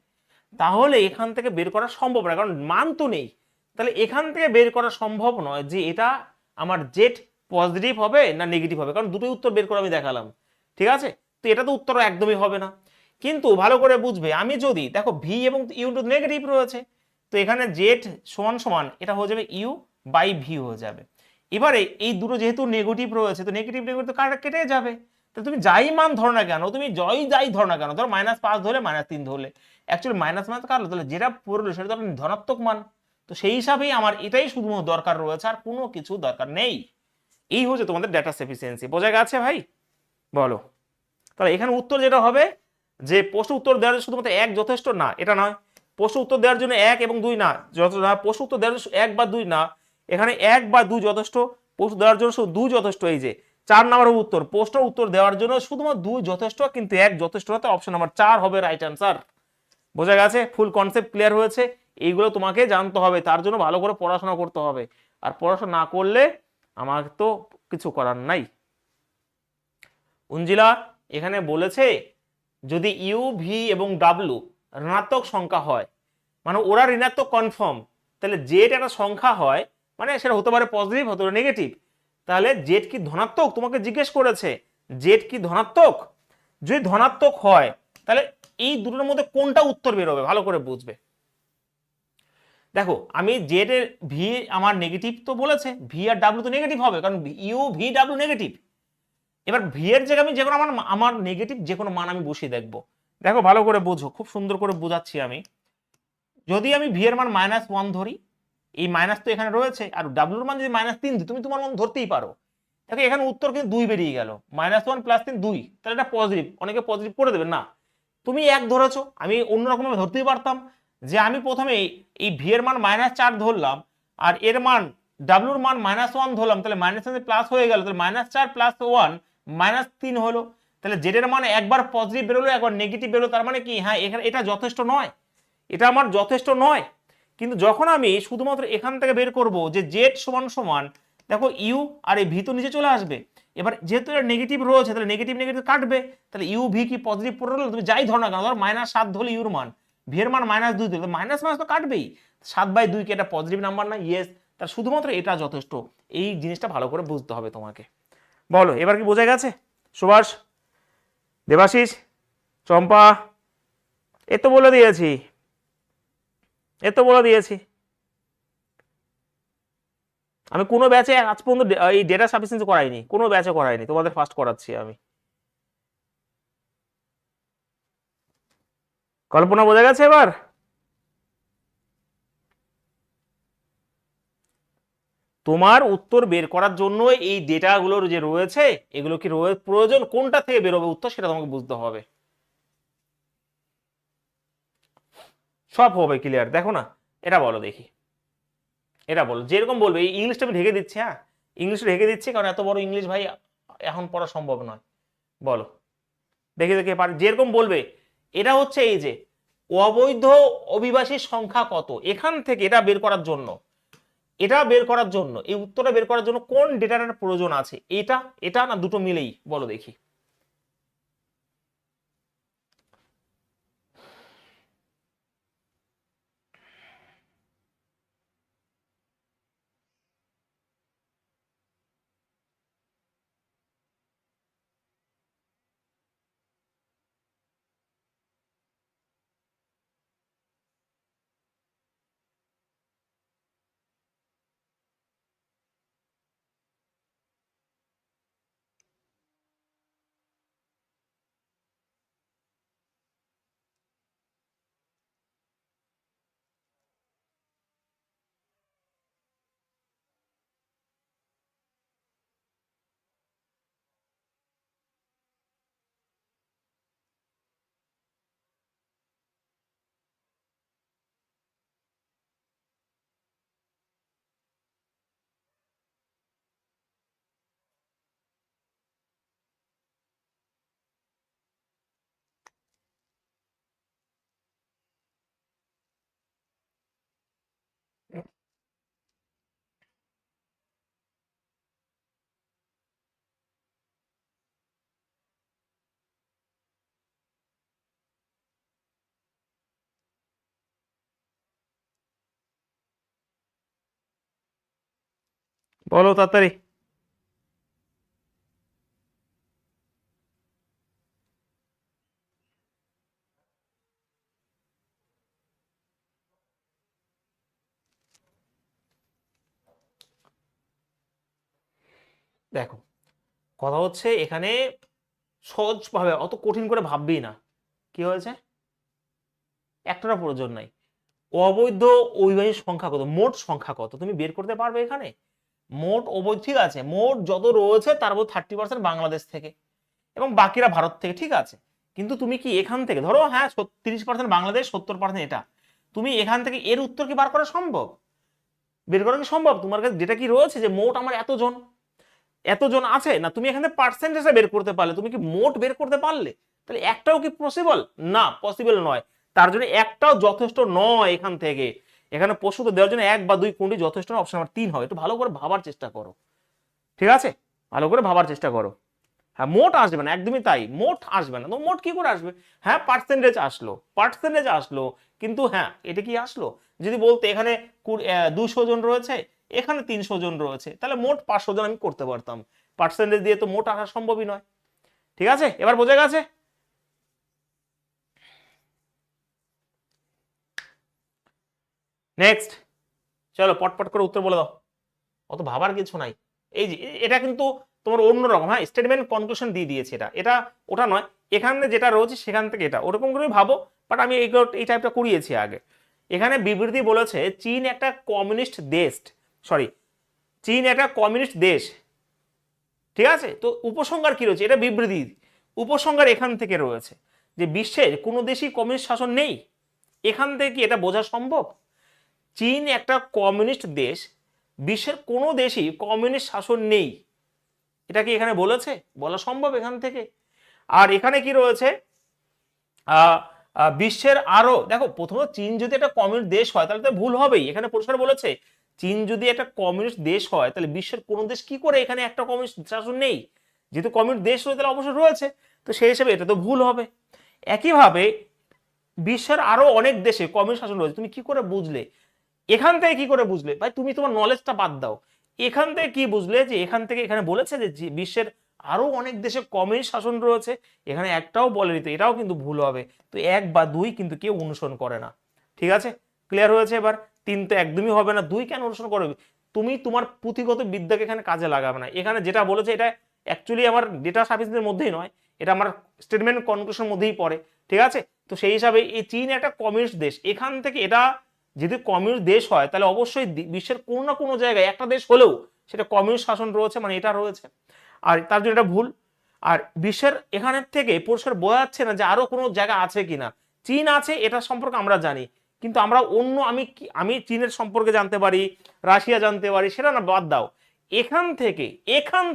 তাহলে এখান থেকে বের করা সম্ভব না, কারণ মান তো নেই। তাহলে এখান থেকে বের করা সম্ভব নয় যে এটা আমার জেড পজিটিভ হবে না নেগেটিভ হবে, কারণ দুটোই উত্তর বের করে আমি দেখালাম, ঠিক আছে? তো এটা তো উত্তর একদমই হবে না। কিন্তু ভালো করে বুঝবে, আমি যদি দেখো ভি এবং ইউ নেগেটিভ রয়েছে, তো এখানে জেড সমান সমান এটা হয়ে যাবে ইউ বাই ভি হয়ে যাবে। এবারে এই দুটো যেহেতু নেগেটিভ রয়েছে, তো নেগেটিভ নেগেটিভ তো কাটা কেটে যাবে, তো তুমি যাই মান ধরো না কেন, তুমি যাই ধরো না কেন, ধরো -5 ধরলে -3 ধরলে, অ্যাকচুয়ালি মাইনাস মান কাটলো, তাহলে যেটা পড়লো সেটা তো ধনাত্মক মান। তো সেই হিসাবেই আমার এটাই শুধুমাত্র দরকার রয়েছে, আর কোনো কিছু দরকার নেই। এই হচ্ছে তোমাদের ডেটা সাফিসিয়েন্সি, বোঝা গেছে ভাই? বলো তাহলে এখানে উত্তর যেটা হবে, যে প্রশ্ন উত্তর দেওয়ার জন্য শুধুমাত্র 1 যথেষ্ট না, এটা নয়। প্রশ্ন উত্তর দেওয়ার জন্য 1 এবং 2 না যথেষ্ট না, প্রশ্ন উত্তর দেওয়ার জন্য 1 বা 2 না, এখানে 1 বা 2 যথেষ্ট, প্রশ্ন দেওয়ার জন্য শুধু 2 যথেষ্ট। এই যে 4 নম্বরের উত্তর, প্রশ্ন উত্তর দেওয়ার জন্য শুধুমাত্র 2 যথেষ্ট, কিন্তু 1 যথেষ্ট না, অপশন নাম্বার 4 হবে রাইট অ্যান্সার। বোঝা গেছে? ফুল কনসেপ্ট ক্লিয়ার হয়েছে? এইগুলো তোমাকে জানতে হবে, তার জন্য ভালো করে পড়াশোনা করতে হবে, আর পড়াশোনা না করলে আমার তো কিছু করার নাই। উঞ্জিলা এখানে বলেছে যদি ইউ ভি এবং ডাব্লু ঋণাত্মক সংখ্যা হয়, মানে ওরা ঋণাত্মক কনফার্ম, তাহলে জেড একটা সংখ্যা হয়, মানে সেটা হতে পারে পজিটিভ হতে পারে নেগেটিভ, তাহলে জেড কি ধনাত্মক? তোমাকে জিজ্ঞেস করেছে জেড কি ধনাত্মক। যদি ধনাত্মক হয় তাহলে এই দুটোর মধ্যে কোনটা উত্তর বেরোবে, ভালো করে বুঝবে। দেখো আমি জেড এর ভি আমার নেগেটিভ তো বলেছে, ভি আর ডাব্লু তো নেগেটিভ হবে, কারণ ইউ ভি ডাব্লু নেগেটিভ। এবার ভি এর জায়গায় আমি যে কোনো আমার নেগেটিভ যে কোনো মান আমি বসিয়ে দেখবো। দেখো ভালো করে বোঝো, খুব সুন্দর করে বোঝাচ্ছি আমি। যদি আমি ভি এর মান -1 ধরি, এই মাইনাস তো এখানে রয়েছে, আর ডাব্লুর মান যদি -3 দিই, তুমি তোমার মান ধরতেই পারো। দেখো এখানে উত্তর কিন্তু 2 বেরিয়ে গেল, -1 + 3 2, তাহলে এটা পজিটিভ, অনেকে পজিটিভ করে দেবে না, তুমি 1 ধরেছো, আমি অন্যরকম ধরতেই পারতাম, যে আমি প্রথমে এই ভি এর মান -4 ধরলাম, আর এর মান ডাব্লুর মান -1 ধরলাম, তাহলে মাইনাস প্লাস হয়ে গেল, তাহলে -4 + 1 -3 হলো। তাহলে জেড এর মান একবার পজিটিভ বেরোলো একবার নেগেটিভ বেরোলো, তার মানে কি হ্যাঁ এখানে এটা যথেষ্ট নয়, এটা আমার যথেষ্ট নয়। কিন্তু যখন আমি শুধুমাত্র এখান থেকে বের করব যে জেড সমান সমান, দেখো ইউ আর এই ভি তো নিচে চলে আসবে। এবার যেহেতু এটা নেগেটিভ রয়েছে তাহলে নেগেটিভ নেগেটিভ কাটবে, তাহলে ইউ ভি কি পজিটিভ পড়লো, তুমি যাই ধরো না কেন, ধরো -7 ধরলে ইউর মান, ভি এর মান -2 ধরলে মাইনাস মাইনাস তো কাটবেই, 7/2 কি এটা পজিটিভ নাম্বার না? ইয়েস। তার শুধুমাত্র এটা যথেষ্ট, এই জিনিসটা ভালো করে বুঝতে হবে তোমাকে। বলো এবার কি বোঝা গেছে? সুভাষ, দেবাশিস, চম্পা, এ তো বলে দিয়েছি, এ তো বলে দিয়েছি। আমি কোনো ব্যাচে আজ পর্যন্ত এই ডেটা সাফিসিয়েন্সি করাইনি, কোনো ব্যাচে করাইনি, তোমাদের ফার্স্ট করাচ্ছি আমি। কল্পনা বোঝা গেছে এবার? তোমার উত্তর বের করার জন্য এই ডেটাগুলোর যে রয়েছে এগুলো কি প্রয়োজন, কোনটা থেকে বেরোবে উত্তর সেটা তোমাকে বুঝতে হবে, সব হবে ক্লিয়ার। দেখো না, এটা বলো দেখি, এটা বলো, যেরকম বলবে। এই ইংলিশটা আমি ঢেকে দিচ্ছি, হ্যাঁ ইংলিশটা ঢেকে দিচ্ছি, কারণ এত বড় ইংলিশ ভাই এখন পড়া সম্ভব নয়। বলো দেখে দেখে পারি, যেরকম বলবে। এটা হচ্ছে এই যে অবৈধ অভিবাসীর সংখ্যা কত, এখান থেকে এটা বের করার জন্য, এটা বের করার জন্য, এই উত্তরটা বের করার জন্য কোন ডেটাটার প্রয়োজন আছে, এটা এটা না দুটো মিলেই? বলো দেখি। বলো তাড়াতাড়ি। দেখো কথা হচ্ছে এখানে সহজভাবে, অত কঠিন করে ভাববি না। কি হয়েছে? একটারও প্রয়োজন নাই। অবৈধ অভিবাসীর সংখ্যা কত, মোট সংখ্যা কত তুমি বের করতে পারবে এখানে? মোট অবৈধ, ঠিক আছে, মোট যত রয়েছে তার মধ্যে 30% বাংলাদেশ থেকে এবং বাকিরা ভারত থেকে, ঠিক আছে। কিন্তু তুমি কি এখান থেকে ধরো, হ্যাঁ 30% বাংলাদেশ, 70% এটা, তুমি এখান থেকে এর উত্তর কি বার করা সম্ভব? বের করা কি সম্ভব? তোমার কাছে যেটা কি রয়েছে যে মোট আমার এতজন, এতজন আছে না, তুমি এখানে পার্সেন্টেজে বের করতে পারলে, তুমি কি মোট বের করতে পারলে? তাহলে একটাও কি পসিবল? না, পসিবল নয়। তার জন্য একটাও যথেষ্ট নয় এখান থেকে। এখানে প্রশ্ন তো দেওয়ার জন্য 1 বা 2 কোনটি যথেষ্ট নয়, অপশন নাম্বার 3 হবে। একটু ভালো করে ভাবার চেষ্টা করো, ঠিক আছে, ভালো করে ভাবার চেষ্টা করো। হ্যাঁ মোট আসবে না, একদমই তাই, মোট আসবে না। তো মোট কি করে আসবে? হ্যাঁ পার্সেন্টেজ আসলো, পার্সেন্টেজ আসলো, কিন্তু হ্যাঁ এটা কি আসলো? যদি বলতে এখানে 200 জন রয়েছে, এখানে 300 জন রয়েছে, তাহলে মোট 500 জন আমি করতে পারতাম। পার্সেন্টেজ দিয়ে তো মোট আসা সম্ভবই নয়। ঠিক আছে, এবার বোঝা গেছে? নেক্সট, চলো পটপট করে উত্তর বলে দাও, অত ভাবার কিছু নাই। এই যে এটা কিন্তু তোমার অন্যরকম, হ্যাঁ স্টেটমেন্ট কনক্লুশন দিয়ে দিয়েছে, এটা এটা ওটা নয়, এখানে যেটা রয়েছে সেখান থেকে এটা, ওরকম করে ভাবো। বাট আমি এই টাইপটা করিয়েছি আগে। এখানে বিবৃতি বলেছে চীন একটা কমিউনিস্ট দেশ, সরি চীন একটা কমিউনিস্ট দেশ, ঠিক আছে। তো উপসংহার কি রয়েছে? এটা বিবৃতি, উপসংহার এখান থেকে রয়েছে যে বিশ্বের কোনো দেশই কমিউনিস্ট শাসন নেই। এখান থেকে কি এটা বোঝা সম্ভব? চীন একটা কমিউনিস্ট দেশ, বিশ্বের কোনো দেশই কমিউনিস্ট শাসন নেই, এটা কি এখানে বলেছে? বলা সম্ভব এখান থেকে? আর এখানে কি রয়েছে, বিশ্বের আরো, দেখো প্রথমত চীন যদি একটা কমিউনিস্ট দেশ হয় তাহলে তো ভুল হবেই, এখানে পরিষ্কার বলেছে চীন যদি একটা কমিউনিস্ট দেশ হয় তাহলে বিশ্বের কোন দেশ কি করে এখানে একটা কমিউনিস্ট শাসন নেই, যেহেতু কমিউনিস্ট দেশ রয়েছে তাহলে অবশ্যই রয়েছে, তো সেই হিসেবে এটা তো ভুল হবে। একইভাবে বিশ্বের আরো অনেক দেশে কমিউনিস্ট শাসন রয়েছে, তুমি কি করে বুঝলে? এখান থেকে কি করে বুঝলে ভাই? তুমি তোমার নলেজটা বাদ দাও, এখান থেকে কি বুঝলে যে এখান থেকে এখানে বলেছে যে বিশ্বের আরো অনেক দেশে কমিউনিস্ট শাসন রয়েছে, এখানে একটাও বলেনি, তো এটাও কিন্তু ভুল হবে। তো 1 বা 2 কিন্তু কেউ অনুসরণ করে না, ঠিক আছে? ক্লিয়ার হয়েছে? এবার 3 তো একদমই হবে না, 2 কেন অনুসরণ করবে? তুমি তোমার পুঁথিগত বিদ্যাকে এখানে কাজে লাগাবে না। এখানে যেটা বলেছে এটা অ্যাকচুয়ালি আমার ডেটা সাফিসিয়েন্সির মধ্যেই নয়, এটা আমার স্টেটমেন্ট কনক্লুশনের মধ্যেই পড়ে, ঠিক আছে? তো সেই হিসাবে এই চীন একটা কমিউনিস্ট দেশ, এখান থেকে এটা যদি কমিউনিস্ট দেশ হয় তাহলে অবশ্যই বিশ্বের কোনো না কোনো জায়গায় একটা দেশ হলেও সেটা কমিউনিস্ট শাসন রয়েছে, মানে এটা রয়েছে, আর তার জন্য এটা ভুল। আর বিশ্বের এখানের থেকে পরিষ্কার বোঝা যাচ্ছে না যে আরো কোনো জায়গা আছে কিনা। চীন আছে এটা সম্পর্কে আমরা জানি, কিন্তু আমরা অন্য আমি চীনের সম্পর্কে জানতে পারি, রাশিয়া জানতে পারি, সেটা না বাদ দাও, এখান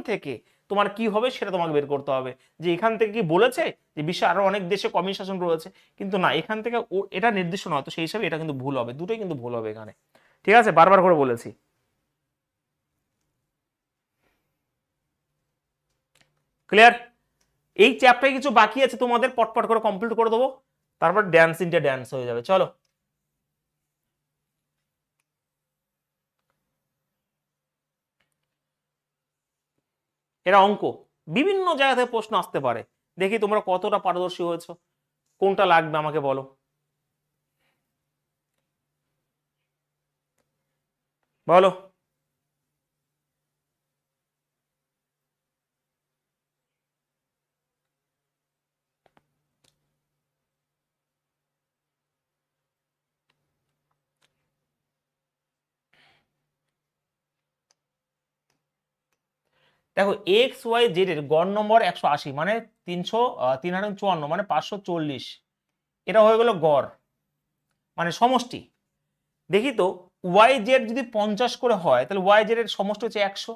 থেকে তোমার কি হবে সেটা তোমাকে বের করতে হবে, যে এখান থেকে কি বলেছে যে বিশ্বে আরো অনেক দেশে কমিউনিস্ট শাসন রয়েছে, কিন্তু না, এখান থেকে এটা নির্দিষ্ট নয়, তো সেই হিসাবে এটা কিন্তু ভুল হবে, দুটোই কিন্তু ভুল হবে এখানে, ঠিক আছে? বারবার করে বলেছি। ক্লিয়ার? এই চ্যাপ্টারে কিছু বাকি আছে তোমাদের, পটপট করে কমপ্লিট করে দেবো, তারপর ড্যান্স ইন্ডিয়া ড্যান্স হয়ে যাবে। চলো, এরা অঙ্ক, বিভিন্ন জায়গা থেকে প্রশ্ন আসতে পারে, দেখি তোমরা কতটা পারদর্শী হয়েছো, কোনটা লাগবে আমাকে বলো। বলো। দেখো এক্স ওয়াই জেড এর গড় নম্বর 180, মানে 354, মানে 540, এটা হয়ে গেল গড়, মানে সমষ্টি। দেখি তো ওয়াই জেড যদি 50 করে হয় তাহলে ওয়াই জেড এর সমষ্টি হচ্ছে 100,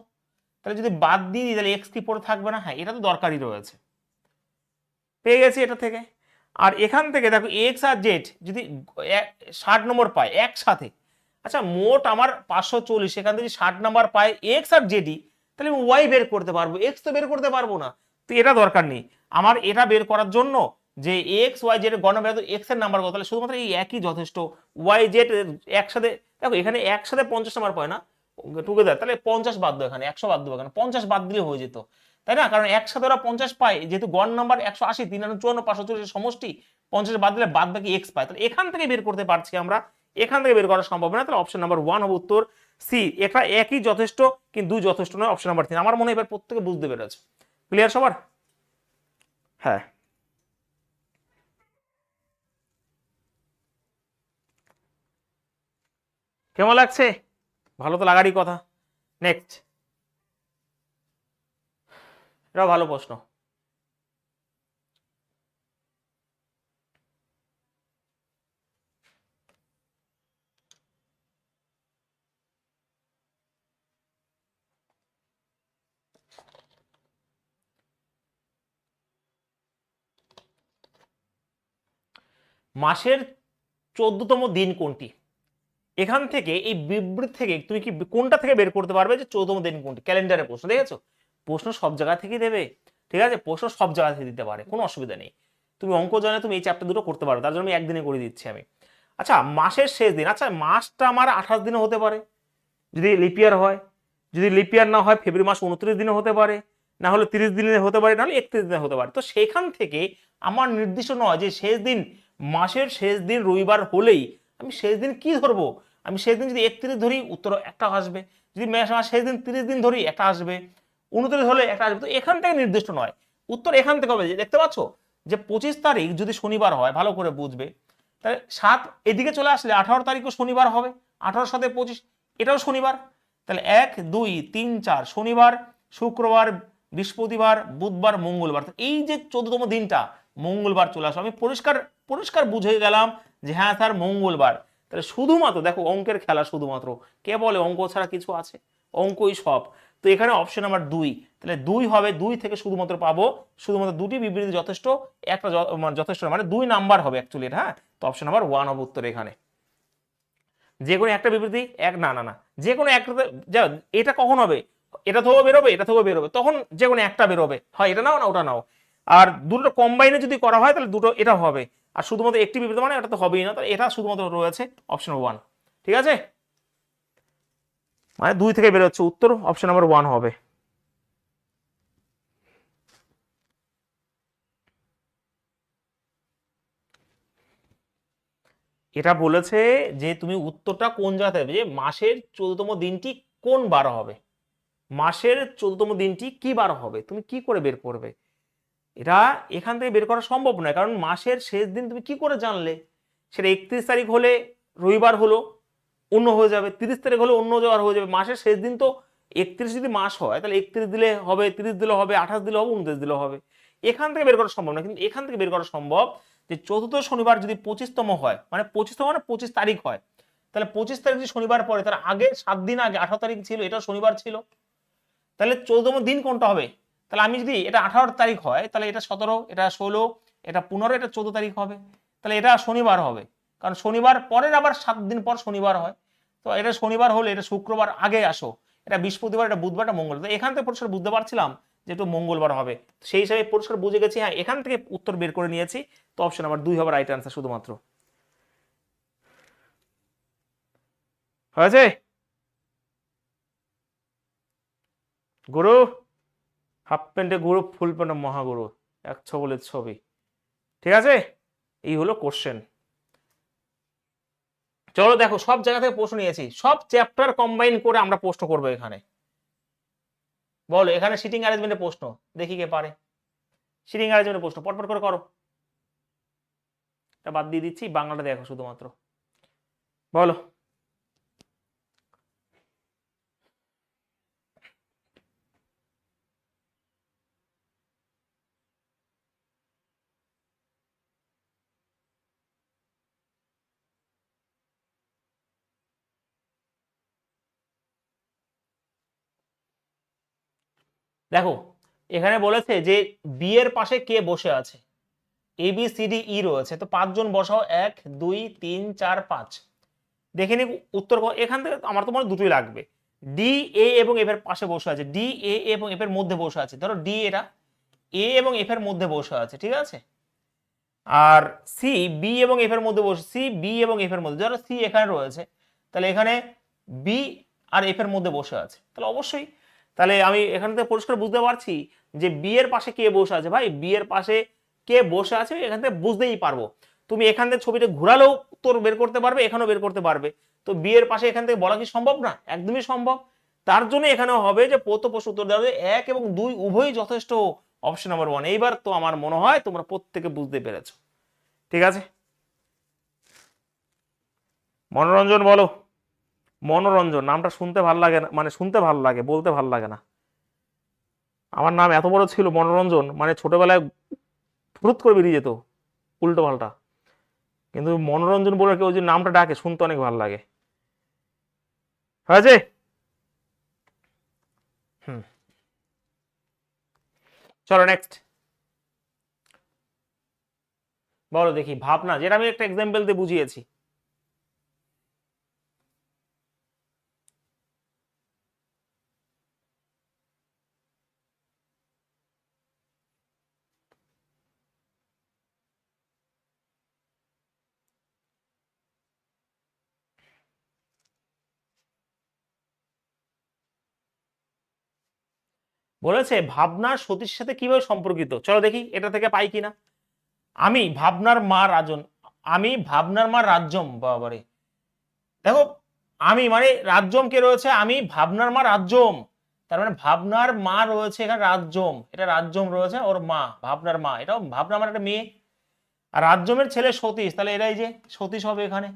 তাহলে যদি বাদ দিয়ে দিই তাহলে এক্স কি পড়ে থাকবে না? হ্যাঁ, এটা তো দরকারই রয়েছে, পেয়ে গেছি এটা থেকে। আর এখান থেকে দেখো এক্স আর জেড যদি 60 নম্বর পায় একসাথে, আচ্ছা মোট আমার 540, এখান থেকে 60 নম্বর পায় এক্স আর জেডি, তাহলে আমি ওয়াই বের করতে পারবো, এক্স তো বের করতে পারবো না, তো এটা দরকার নেই আমার। এটা বের করার জন্য যে এক্স ওয়াই জেড এর গণনা এক্স এর নাম্বার কত, তাহলে শুধুমাত্র এই একই যথেষ্ট, ওয়াই জেড একসাথে, দেখো এখানে একসাথে 50 নাম্বার পায় না টুগেদার, তাহলে 50 বাদ দাও, এখানে 100 বাদ দেবো, এখানে 50 বাদ দিলে হয়ে যেত, তাই না? কারণ একসাথে ওরা 50 পায়, যেহেতু গড় নাম্বার 180, 354, 540 সমষ্টি, 50 বাদ দিলে বাদ বাকি এক্স পায়, তাহলে এখান থেকে বের করতে পারছি আমরা, এখান থেকে বের করা সম্ভব না, তাহলে অপশন নাম্বার 1 হবে উত্তর সি। এটা একই যথেষ্ট কিন্তু 2 যথেষ্ট নয়, অপশন নাম্বার 3। আমার মনে হয় এবার প্রত্যেকে বুঝতে পেরেছে। ক্লিয়ার সবার? হ্যাঁ, কেমন লাগছে? ভালো তো লাগারই কথা। নেক্সট, এটাও ভালো প্রশ্ন। মাসের 14তম দিন কোনটি? এখান থেকে এই বিবৃতি থেকে তুমি কি কোনটা থেকে বের করতে পারবে যে 14তম দিন কোনটি? ক্যালেন্ডারের প্রশ্ন, দেখেছো? প্রশ্ন সব জায়গা থেকেই দেবে, ঠিক আছে? প্রশ্ন সব জায়গা থেকে দিতে পারে, কোনো অসুবিধা নেই। তুমি অঙ্ক জানে, তুমি এই চ্যাপ্টার দুটো করতে পারো, তার জন্য আমি একদিনে করে দিচ্ছি আমি। আচ্ছা, মাসের শেষ দিন, আচ্ছা মাসটা আমার 28 দিনে হতে পারে যদি লিপিয়ার হয়, যদি লিপিয়ার না হয় ফেব্রুয়ারি মাস 29 দিনে হতে পারে, না হলে 30 দিনে হতে পারে, নাহলে 31 দিনে হতে পারে। তো সেখান থেকে আমার নির্দিষ্ট নয় যে শেষ দিন, মাসের শেষ দিন রবিবার হলেই আমি শেষ দিন কি ধরবো, আমি শেষ দিন যদি 31 ধরি উত্তর একটা আসবে, যদি শেষ দিন 30 দিন ধরি একটা আসবে, 29 হলে একটা আসবে, তো এখান থেকে নির্দিষ্ট নয়, উত্তর এখান থেকে হবে। দেখতে পাচ্ছ যে 25 তারিখ যদি শনিবার হয়, ভালো করে বুঝবে, তাহলে 7 এদিকে চলে আসলে 18 তারিখও শনিবার হবে, 18 সাথে 25 এটাও শনিবার, তাহলে 1 2 3 4 শনিবার, শুক্রবার, বৃহস্পতিবার, বুধবার, মঙ্গলবার, এই যে 14তম দিনটা মঙ্গলবার চলে আসবে, আমি পরিষ্কার পরিষ্কার বুঝে গেলাম যে হ্যাঁ স্যার মঙ্গলবার, তাহলে শুধুমাত্র দেখো অঙ্কের খেলা, শুধুমাত্র কে বলে অঙ্ক ছাড়া কিছু আছে, অঙ্কই সব। তো এখানে অপশন নাম্বার 2, তাহলে 2 হবে, 2 থেকে শুধুমাত্র পাবো শুধুমাত্র দুটি বিবৃতি যথেষ্ট, একটা মানে যথেষ্ট মানে 2 নাম্বার হবে অ্যাকচুয়ালি এটা। হ্যাঁ, তো অপশন নাম্বার 1 হবে উত্তর এখানে। যে কোনো একটা বিবৃতি এক, না না না, যে কোনো একটা, এটা কখন হবে, এটা থেকেও বেরোবে, এটা থেকেও বেরোবে, তখন যে কোনো একটা বেরোবে, হয় এটা নাও না ওটা নাও। আর দুটো কম্বাইনে যদি করা হয় তাহলে দুটো এটা হবে, আর শুধুমাত্র একটি বিবৃতি মানে এটা তো হবেই না, তাহলে এটা শুধুমাত্র রয়েছে অপশন 1। ঠিক আছে, মানে 2 থেকে বেরোচ্ছে উত্তর, অপশন নাম্বার 1 হবে। এটা বলেছে যে তুমি উত্তরটা কোন জায়গাতে দেবে, যে মাসের 14তম দিনটি কোন বার হবে, মাসের 14তম দিনটি কি বার হবে, তুমি কি করে বের করবে? এটা এখান থেকে বের করা সম্ভব নয়, কারণ মাসের শেষ দিন তুমি কি করে জানলে? সেটা 31 তারিখ হলে রবিবার হলো অন্য হয়ে যাবে, 30 তারিখ হলে অন্য যাওয়ার হয়ে যাবে। মাসের শেষ দিন তো 31 যদি মাস হয় তাহলে 31 দিলে হবে, 30 দিলে হবে, 28 দিলে হবে, 29 দিলে হবে। এখান থেকে বের করা সম্ভব না, কিন্তু এখান থেকে বের করা সম্ভব যে চতুর্থ শনিবার যদি 25তম হয়, মানে 25তম মানে 25 তারিখ হয়, তাহলে 25 তারিখ যদি শনিবার পরে, তার আগে 7 দিন আগে 18 তারিখ ছিল, এটা শনিবার ছিল, তাহলে 14তম দিন কোনটা হবে? তাহলে আমি যদি এটা 18 তারিখ হয় তাহলে এটা 17, এটা 16, এটা 15, এটা 14 তারিখ হবে, তাহলে এটা শনিবার হবে, কারণ শনিবার পরের আবার 7 দিন পর শনিবার হয়। তো এটা শনিবার হলে এটা শুক্রবার আগে আসো, এটা বৃহস্পতিবার, এটা বুধবার, এটা মঙ্গলবার। তো এখান থেকে পরিষ্কার বুঝতে পারছিলাম যে একটু মঙ্গলবার হবে, সেই হিসাবে পরিষ্কার বুঝে গেছি। হ্যাঁ, এখান থেকে উত্তর বের করে নিয়েছি, তো অপশন নাম্বার 2 হবে রাইট আনসার শুধুমাত্র। হয়েছে গুরু, হাফ প্যান্টে গুরু, ফুল প্যান্টে মহাগুরু, এক ছবলের ছবি। ঠিক আছে, এই হলো কোশ্চেন। চলো দেখো, সব জায়গা থেকে প্রশ্ন নিয়েছি, সব চ্যাপ্টার কম্বাইন করে আমরা প্রশ্ন করবো এখানে। বলো এখানে সিটিং অ্যারেঞ্জমেন্টের প্রশ্ন, দেখি কে পারে। সিটিং অ্যারেঞ্জমেন্টের প্রশ্ন পটপট করে করো, এটা বাদ দিয়ে দিচ্ছি, বাংলাটা দেখো শুধুমাত্র। বলো দেখো, এখানে বলেছে যে বি এর পাশে কে বসে আছে, A B C D E রয়েছে, তো 5 জন বসাও, 1 2 3 4 5। দেখে নি উত্তর। এখান থেকে আমার তো মনে হয় দুটোই লাগবে, ডি এ এবং এফ এর পাশে বসে আছে, ডি এ এবং এফ এর মধ্যে বসে আছে, ধরো ডি এটা এ এবং এফ এর মধ্যে বসে আছে, ঠিক আছে। আর সি বি এবং এফ এর মধ্যে বসে, সি বি এবং এফ এর মধ্যে, ধরো সি এখানে রয়েছে, তাহলে এখানে বি আর এফ এর মধ্যে বসে আছে, তাহলে অবশ্যই, তাহলে আমি এখান থেকে পরিষ্কার বুঝতে পারছি যে বি এর পাশে কে বসে আছে। ভাই বি এর পাশে কে বসে আছে এখান থেকে বুঝতেই পারবো, তুমি এখান থেকে ছবিটা ঘোরালেও তোর বের করতে পারবে, এখানেও বের করতে পারবে। তো বি এর পাশে এখান থেকে বলা কি সম্ভব না? একদমই সম্ভব। তার জন্য এখানেও হবে যে প্রশ্ন উত্তর দেওয়া হবে 1 এবং 2 উভয়ই যথেষ্ট, অপশন নাম্বার 1। এইবার তো আমার মনে হয় তোমরা প্রত্যেকে বুঝতে পেরেছো। ঠিক আছে, মনোরঞ্জন বলো। মনোরঞ্জন নামটা শুনতে ভাল লাগে না, মানে শুনতে ভাল লাগে, বলতে ভাল লাগে না। আমার নাম এত বড় ছিল মনোরঞ্জন, মানে ছোটবেলায় ফুরুত করে বেরিয়ে যেত উল্টো পাল্টা, কিন্তু মনোরঞ্জন বলে কেউ যে নামটা ডাকে শুনতে অনেক ভালো লাগে। হয়েছে, হুম, চলো নেক্সট। বলো দেখি, ভাবনা, যেটা আমি একটা এক্সাম্পল দিয়ে বুঝিয়েছি। বলেছে ভাবনা সতীর সাথে কিভাবে সম্পর্কিত, চলো দেখি এটা থেকে পাই কিনা। আমি ভাবনার মা রাজন, আমি ভাবনার মা রাজ্যম, বাবারে দেখো, আমি মানে রাজ্যম কে রয়েছে, আমি ভাবনার মা রাজ্যম, তার মানে ভাবনার মা রয়েছে এখানে রাজ্যম, এটা রাজ্যম রয়েছে, ওর মা ভাবনার মা, এটাও ভাবনা আমার একটা মেয়ে, আর রাজ্যমের ছেলে সতীশ, তাহলে এরাই যে সতীশ হবে এখানে।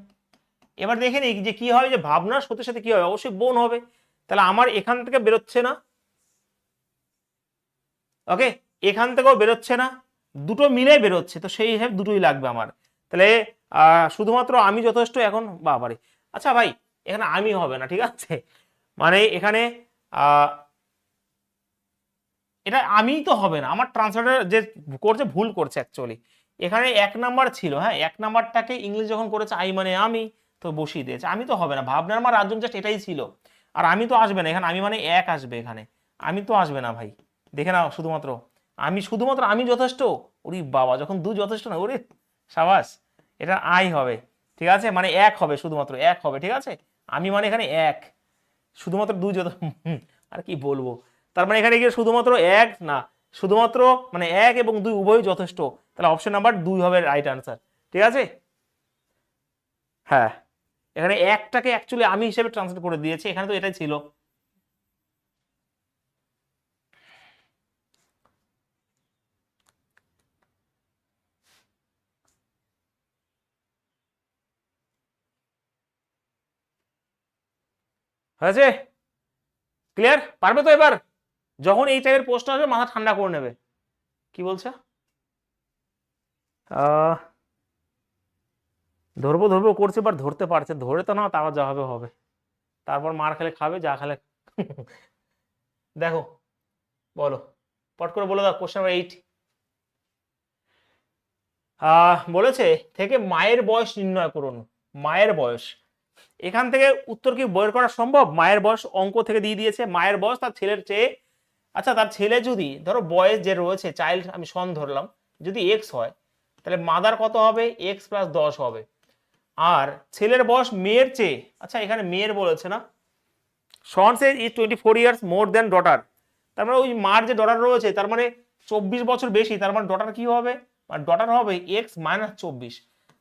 এবার দেখে নিই যে কি হয়, যে ভাবনা সতীর সাথে কি হবে, অবশ্যই বোন হবে, তাহলে আমার এখান থেকে বেরোচ্ছে না, ওকে, এখান থেকেও বেরোচ্ছে না, দুটো মিলে বেরোচ্ছে, তো সেই হিসাবে দুটোই লাগবে আমার। তাহলে শুধুমাত্র আমি যথেষ্ট এখন, বাবারে। আচ্ছা ভাই, এখানে আমি হবে না, ঠিক আছে, মানে এখানে এটা আমিই তো হবে না, আমার ট্রান্সলেটর যে করছে ভুল করছে অ্যাকচুয়ালি। এখানে 1 নাম্বার ছিল, হ্যাঁ 1 নাম্বারটাকে ইংলিশ যখন করেছে আই মানে আমি, তো বসিয়ে দিয়েছে। আমি তো হবে না, ভাবনার আমার রাজ্য জাস্ট এটাই ছিল। আর আমি তো আসবে না এখানে, আমি মানে 1 আসবে এখানে, আমি তো আসবে না ভাই। দেখে নাও, শুধুমাত্র আমি যথেষ্ট। ওরে বাবা, যখন 2 যথেষ্ট না, ওরে সাবাস, এটা আই হবে, ঠিক আছে, মানে 1 হবে, শুধুমাত্র 1 হবে, ঠিক আছে। আমি মানে এখানে 1, শুধুমাত্র 2 আর কি বলবো। তার মানে এখানে গিয়ে শুধুমাত্র 1 না, শুধুমাত্র মানে 1 এবং 2 উভয়ই যথেষ্ট। তাহলে অপশন নাম্বার 2 হবে রাইট আনসার, ঠিক আছে। হ্যাঁ, এখানে 1টাকে অ্যাকচুয়ালি আমি হিসেবে ট্রান্সলেট করে দিয়েছি, এখানে তো এটাই ছিল। হয়েছে, ক্লিয়ার, পারবে তো এবার? যখন এই টাইপের প্রশ্ন আসবে মাথা ঠান্ডা করে নেবে। কি বলছে? ধরবো ধরবো করছে, বাট ধরতে পারছে, ধরে তো না, তাও যা হবে হবে, তারপর মার খেলে খাবে, যা খেলে। দেখো, বলো, পট করে বলে দাও, কোশ্চেন নাম্বার 8। বলেছে থেকে মায়ের বয়স নির্ণয় করুন। মায়ের বয়স, এখান থেকে উত্তর কি বের করা সম্ভব? মায়ের বয়স অঙ্ক থেকে দিয়ে দিয়েছে, মায়ের বয়স তার ছেলের চেয়ে, আচ্ছা তার ছেলে যদি ধরো বয়স যে রয়েছে, চাইল্ড আমি সন ধরলাম, যদি এক্স হয়, তাহলে মাদার কত হবে? এক্স প্লাস 10 হবে। আর ছেলের বয়স মেয়ের চেয়ে, আচ্ছা এখানে মেয়ের বলেছে না, সন সে is 24 years more than daughter, তার মানে ওই মার যে ডটার রয়েছে তার মানে 24 বছর বেশি, তার মানে ডটার কি হবে? ডটার হবে এক্স মাইনাস 24।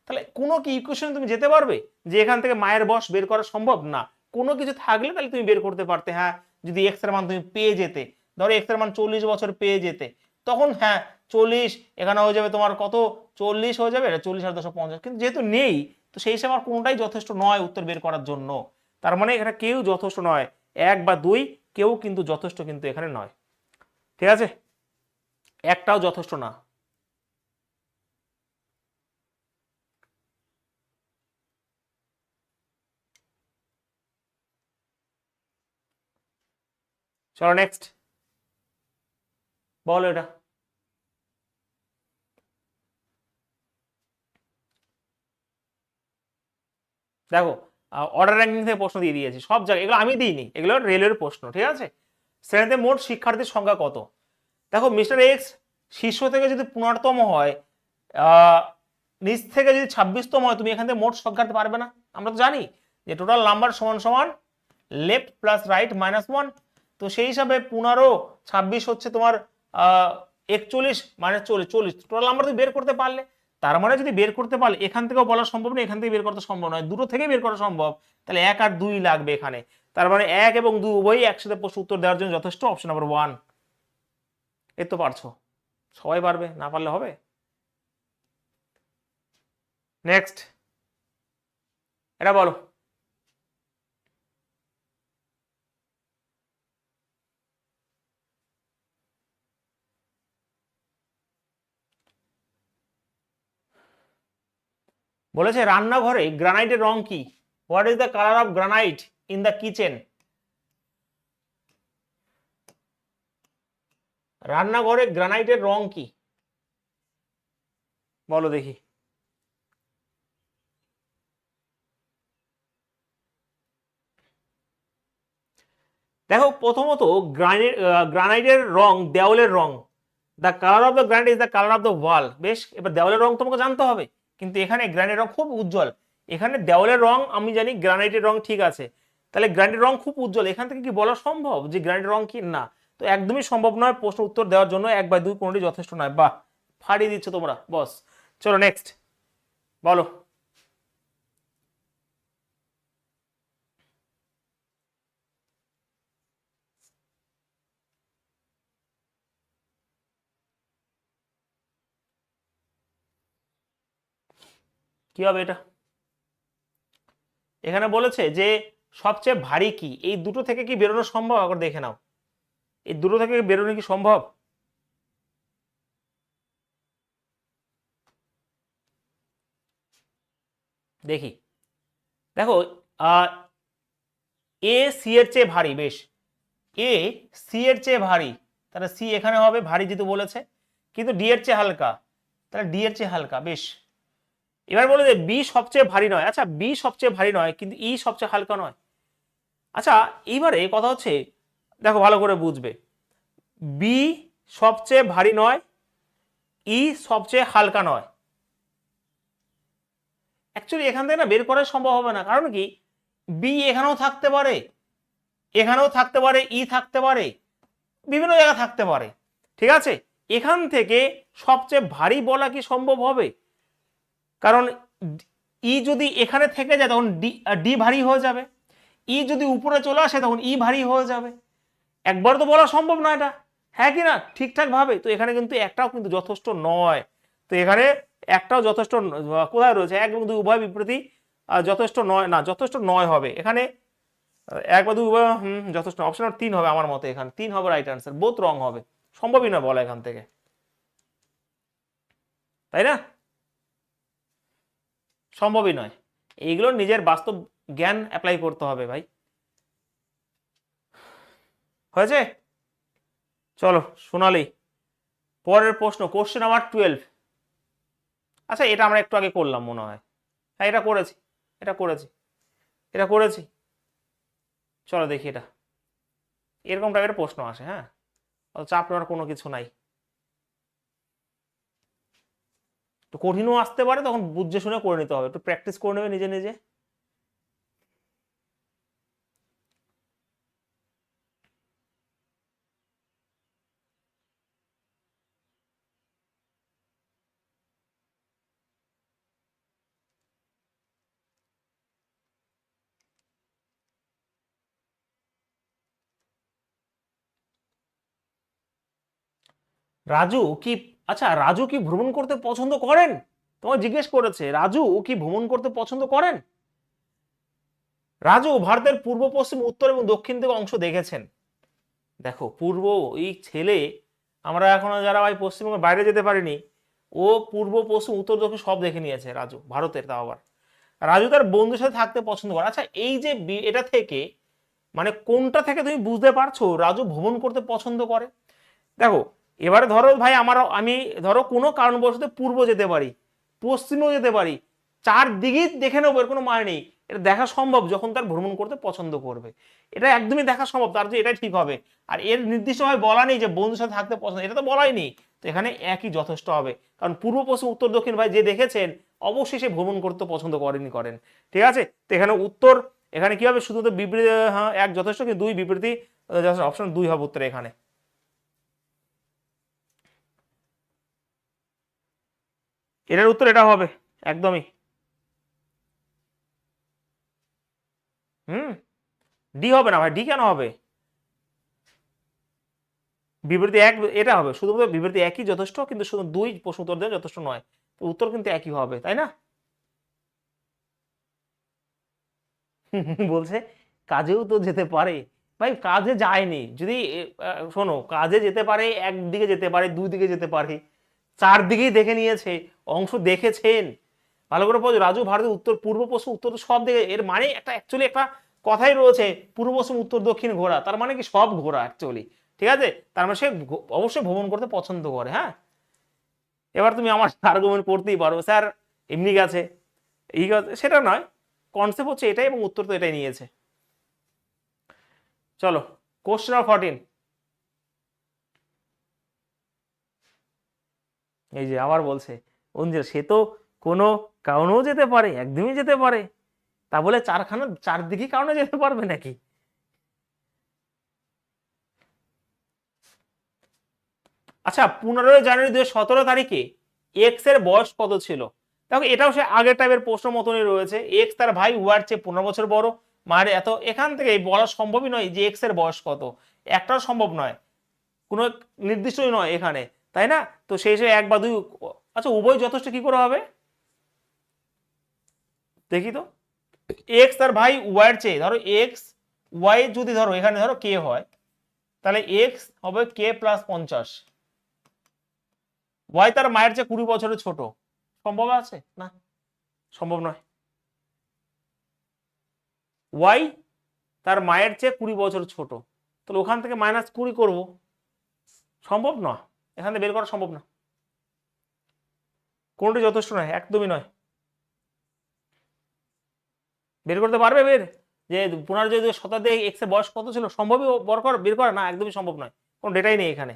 তাহলে কোনো কি ইকুয়েশন তুমি যেতে পারবে যে এখান থেকে মায়ের বয়স বের করা সম্ভব না? কোনো কিছু থাকলে তাহলে তুমি বের করতে পারতে, হ্যাঁ যদি এক্স এর মান তুমি পেয়ে যেতে, ধরো এক্স এর মান 40 বছর পেয়ে যেতে, তখন হ্যাঁ 40 এখানে হয়ে যাবে তোমার কত, 40 হয়ে যাবে, এটা 40 আর 250, কিন্তু যেহেতু নেই তো সেই হিসাবে আমার কোনোটাই যথেষ্ট নয় উত্তর বের করার জন্য। তার মানে এখানে কেউ যথেষ্ট নয়, 1 বা 2 কেউ কিন্তু যথেষ্ট কিন্তু এখানে নয়, ঠিক আছে, একটাও যথেষ্ট না। চলো নেক্সট, বলো এটা। দেখো, অর্ডার র্যাঙ্কিং থেকে প্রশ্ন দিয়ে দিয়েছি সব জায়গায়, এগুলো আমি দিইনি, এগুলো রেলের প্রশ্ন, ঠিক আছে। শ্রেণীতে মোট শিক্ষার্থীর সংখ্যা কত? দেখো মিস্টার এক্স শীর্ষ থেকে যদি 15তম হয়, নিচ থেকে যদি 26তম হয়, তুমি এখান থেকে মোট সংখ্যাতে পারবে না। আমরা তো জানি যে টোটাল নাম্বার সমান সমান লেফট প্লাস রাইট মাইনাস 1, তো সেই হিসাবে 15, 26 হচ্ছে তোমার 41 মাইনাস 40, 40 টোটাল নাম্বার তুমি বের করতে পারলে। তার মানে যদি বের করতে পারলে এখান থেকেও বলা সম্ভব না, এখান থেকে বের করতে সম্ভব নয়, দুটো থেকে বের করা সম্ভব, তাহলে 1 আর 2 লাগবে এখানে। তার মানে 1 এবং 2 উভয়ই একসাথে প্রশ্ন উত্তর দেওয়ার জন্য যথেষ্ট, অপশন নাম্বার 1। এই তো পারছো, সবাই পারবে, না পারলে হবে। নেক্সট, এটা বলো। বলেছে রান্নাঘরে গ্রানাইটের রং কি? What is the colour of granite in the kitchen? রান্নাঘরে গ্রানাইটের রং কি, বলো দেখি। দেখো প্রথমত গ্রানাইটের রং দেওয়ালের রং, the colour of the granite is the colour of the wall. বেশ, এবার দেওয়ালের রং তোমাকে জানতে হবে, কিন্তু এখানে গ্রানাইটের রং খুব উজ্জ্বল, এখানে দেওয়ালের রং আমি জানি, গ্রানাইটের রং ঠিক আছে, তাহলে গ্রানাইটের রং খুব উজ্জ্বল, এখান থেকে কি বলা সম্ভব যে গ্রানাইটের রং কি? না, তো একদমই সম্ভব নয় প্রশ্ন উত্তর দেওয়ার জন্য 1 বা 2 কোনোটি যথেষ্ট নয়। বাহ, ফাড়িয়ে দিচ্ছ তোমরা, বস। চলো নেক্সট, বলো। কি হবে এটা? এখানে বলেছে যে সবচেয়ে ভারী কি, এই দুটো থেকে কি বেরোনো সম্ভব? আবার দেখে নাও, এই দুটো থেকে বেরোনো কি সম্ভব? দেখি, দেখো এ সি এর চেয়ে ভারী, বেশ এ সি এর চেয়ে ভারী, তাহলে সি এখানে হবে ভারী যেহেতু বলেছে, কিন্তু ডি এর চেয়ে হালকা, তাহলে ডি এর চেয়ে হালকা, বেশ। এবার বলে যে বি সবচেয়ে ভারী নয়, আচ্ছা বি সবচেয়ে ভারী নয় কিন্তু ই সবচেয়ে হালকা নয়। আচ্ছা এইবারে কথা হচ্ছে, দেখো ভালো করে বুঝবে, বি সবচেয়ে ভারী নয়, ই সবচেয়ে হালকা নয়। অ্যাকচুয়ালি এখান থেকে না বের করা সম্ভব হবে না, কারণ কি বি এখানেও থাকতে পারে, এখানেও থাকতে পারে, ই থাকতে পারে, বিভিন্ন জায়গায় থাকতে পারে, ঠিক আছে। এখান থেকে সবচেয়ে ভারী বলা কি সম্ভব হবে? কারণ ই যদি এখানে থেকে যায় তখন ডি ভারী হয়ে যাবে, ই যদি উপরে চলে আসে তখন ই ভারী হয়ে যাবে। একবার তো বলা সম্ভব না এটা, হ্যাঁ কি না ঠিকঠাক ভাবে? তো এখানে কিন্তু একটাও কিন্তু যথেষ্ট নয়, তো এখানে একটাও যথেষ্ট কোথায় রয়েছে, এক এবং দুই উভয় বিবৃতি যথেষ্ট নয়, না যথেষ্ট নয় হবে এখানে, এক বা দুই উভয় যথেষ্ট, অপশন 3 হবে আমার মতে, এখানে 3 হবে রাইট আনসার, বোথ রং হবে, সম্ভবই না বলা এখান থেকে, তাই না? সম্ভবই নয়, এইগুলো নিজের বাস্তব জ্ঞান অ্যাপ্লাই করতে হবে ভাই। হয়েছে? চলো সোনালি, পরের প্রশ্ন, কোশ্চেন নাম্বার 12। আচ্ছা এটা আমরা একটু আগে করলাম মনে হয়, হ্যাঁ এটা করেছি, এটা করেছি, এটা করেছি। চলো দেখি, এটা এরকম টাইপের প্রশ্ন আসে, হ্যাঁ অত চাপ নেওয়ার কোনো কিছু নাই, তো কঠিনও আসতে পারে, তখন বুঝে শুনে করে নিতে হবে, একটু প্র্যাকটিস করে নেবে নিজে নিজে। রাজু কি, আচ্ছা রাজু কি ভ্রমণ করতে পছন্দ করেন? তোমার জিজ্ঞেস করেছে রাজু কি ভ্রমণ করতে পছন্দ করেন। রাজু ভারতের পূর্ব পশ্চিম উত্তর এবং দক্ষিণ থেকে অংশ দেখেছেন। দেখো পূর্ব, এই ছেলে, আমরা এখনো যারা ভাই পশ্চিমবঙ্গের বাইরে যেতে পারিনি, ও পূর্ব পশ্চিম উত্তর দক্ষিণ সব দেখে নিয়েছে রাজু, ভারতের তাও আবার। রাজু তার বন্ধুর সাথে থাকতে পছন্দ করে। আচ্ছা এই যে এটা থেকে মানে কোনটা থেকে তুমি বুঝতে পারছো রাজু ভ্রমণ করতে পছন্দ করে? দেখো এবারে ধরো ভাই আমি ধরো কোনো কারণবশত পূর্ব যেতে পারি, পশ্চিমেও যেতে পারি, চারদিকেই দেখে নেবো, এর কোনো মানে নেই, এটা দেখা সম্ভব যখন তার ভ্রমণ করতে পছন্দ করবে, এটা একদমই দেখা সম্ভব, তার যে এটাই ঠিক হবে। আর এর নির্দিষ্টভাবে বলা নেই যে বন্ধুর সাথে থাকতে পছন্দ, এটা তো বলাই নেই, তো এখানে একই যথেষ্ট হবে, কারণ পূর্ব পশ্চিম উত্তর দক্ষিণ ভাই যে দেখেছেন অবশ্যই সে ভ্রমণ করতে পছন্দ করেন, ঠিক আছে। তো এখানে উত্তর, এখানে কি হবে, শুধু তো বিবৃতি, হ্যাঁ এক যথেষ্ট, কিন্তু দুই বিবৃতি, অপশন 2 হবে উত্তরে এখানে। এটার উত্তর এটা হবে একদমই। হুম, ডি হবে না ভাই, ডি কেন হবে? বিবৃতি এক এটা হবে, শুধুমাত্র বিবৃতি একই যথেষ্ট, কিন্তু শুধু দুই প্রশ্ন উত্তর দেওয়া যথেষ্ট নয়, তো উত্তর কিন্তু একই হবে, তাই না? বলছে কাজেও তো যেতে পারে, ভাই কাজে যায়নি, যদি শোনো কাজে যেতে পারে, একদিকে যেতে পারে, দুই দিকে যেতে পারে, চারদিকেই দেখে নিয়েছে, অংশ দেখেছেন, ভালো করে বোঝো, রাজু ভারতের উত্তর পূর্ব পশ্চিম উত্তর সব দিকে, এর মানে একটা অ্যাকচুয়ালি একটা কথাই রয়েছে, পূর্ব পশ্চিম উত্তর দক্ষিণ ঘোরা, তার মানে কি সব ঘোরা অ্যাকচুয়ালি, ঠিক আছে, তার মানে সে অবশ্যই ভ্রমণ করতে পছন্দ করে, হ্যাঁ। এবার তুমি আমার আর্গুমেন্ট করতেই পারো স্যার এমনি গেছে, এই সেটা নয়, কনসেপ্ট হচ্ছে এটাই এবং উত্তর তো এটাই নিয়েছে। চলো কোশ্চেন নাম্বার 14, এই যে আবার বলছে অঞ্জল সে তো কোনো কারণেও যেতে পারে, একদমই যেতে পারে, তা বলে চারদিকে কারণে যেতে পারবে নাকি? আচ্ছা 15 জানুয়ারি 2017 তারিখে এক্স এর বয়স কত ছিল? দেখো এটাও সে আগের টাইপের প্রশ্ন মতনই রয়েছে, এক্স তার ভাই ওয়ার চেয়ে 15 বছর বড়, মায়ের এত, এখান থেকে বলা সম্ভবই নয় যে এক্স এর বয়স কত, একটাও সম্ভব নয়, কোনো নির্দিষ্টই নয় এখানে, তাই না? তো সেই হিসেবে এক বা দুই, আচ্ছা উভয় যথেষ্ট কি করে হবে দেখি তো, এক্স তার ভাই ওয়ার চেয়ে, ধরো এক্স ওয়াই যদি ধরো এখানে ধরো কে হয়, তাহলে এক্স হবে কে প্লাস 50, ওয়াই তার মায়ের চেয়ে 20 বছরের ছোট, সম্ভব আছে না? সম্ভব নয়। ওয়াই তার মায়ের চেয়ে 20 বছর ছোট, তাহলে ওখান থেকে -20 করব, সম্ভব না, এখান থেকে বের করা সম্ভব না, কোনটি যথেষ্ট নয়, একদমই নয়। বের করতে পারবে বের যে 15 শতাব্দী এক্স এর বয়স কত ছিল, সম্ভবই বের করা না, একদমই সম্ভব নয়, কোনো ডেটাই নেই এখানে।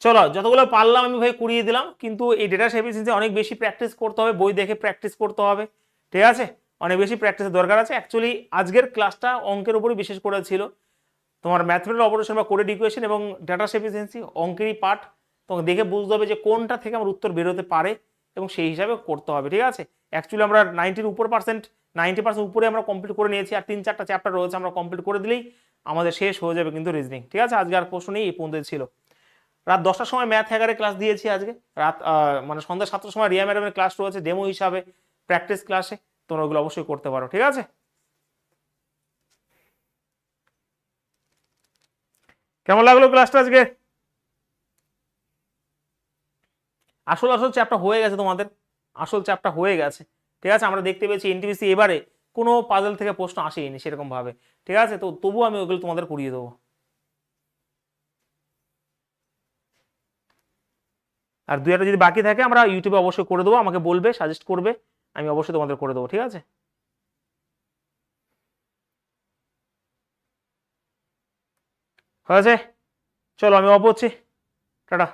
চলো যতগুলো পারলাম আমি ভাই করিয়ে দিলাম, কিন্তু এই ডেটা এফিসিয়েন্সি অনেক বেশি প্র্যাকটিস করতে হবে, বই দেখে প্র্যাকটিস করতে হবে, ঠিক আছে, অনেক বেশি প্র্যাকটিসের দরকার আছে। অ্যাকচুয়ালি আজকের ক্লাসটা অঙ্কের উপরই বিশেষ করে ছিল, তোমার ম্যাথমেটিক্যাল অপারেশন বা কোডেড ইকুয়েশন এবং ডেটা এফিসিয়েন্সি অঙ্কেরই পার্ট, তোমাকে দেখে বুঝতে হবে যে কোনটা থেকে আমার উত্তর বেরোতে পারে এবং সেই হিসাবে করতে হবে, ঠিক আছে। অ্যাকচুয়ালি আমরা 90% উপরে আমরা কমপ্লিট করে নিয়েছি, আর 3-4টা চ্যাপ্টার রয়েছে, আমরা কমপ্লিট করে দিলেই আমাদের শেষ হয়ে যাবে কিন্তু রিজনিং, ঠিক আছে। আজকে আর প্রশ্ন নেই, এই পর্যন্ত ছিল। রাত 10টার সময় ম্যাথ হ্যাকারে ক্লাস দিয়েছি আজকে, রাত মানে সন্ধ্যা 7টার সময় রিয়া ম্যাডামের ক্লাস রয়েছে ডেমো হিসাবে, প্র্যাকটিস ক্লাসে, তোমরা ওগুলো অবশ্যই করতে পারো, ঠিক আছে। কেমন লাগলো ক্লাসটা আজকে? আসল চ্যাপ্টার হয়ে গেছে তোমাদের, আসল চ্যাপ্টার হয়ে গেছে, ঠিক আছে। আমরা দেখতে পেয়েছি এনটিপিসি এবারে কোনো পাজল থেকে প্রশ্ন আসেনি সেরকম ভাবে, ঠিক আছে, তো তবুও আমি ওগুলো তোমাদের করিয়ে দেবো। আর 2-একটা যদি বাকি থাকে আমরা ইউটিউবে অবশ্যই করে দেবো, আমাকে বলবে, সাজেস্ট করবে, আমি অবশ্যই তোমাদের করে দেবো, ঠিক আছে। হয়েছে, চলো আমি অফ হচ্ছি, টাটা।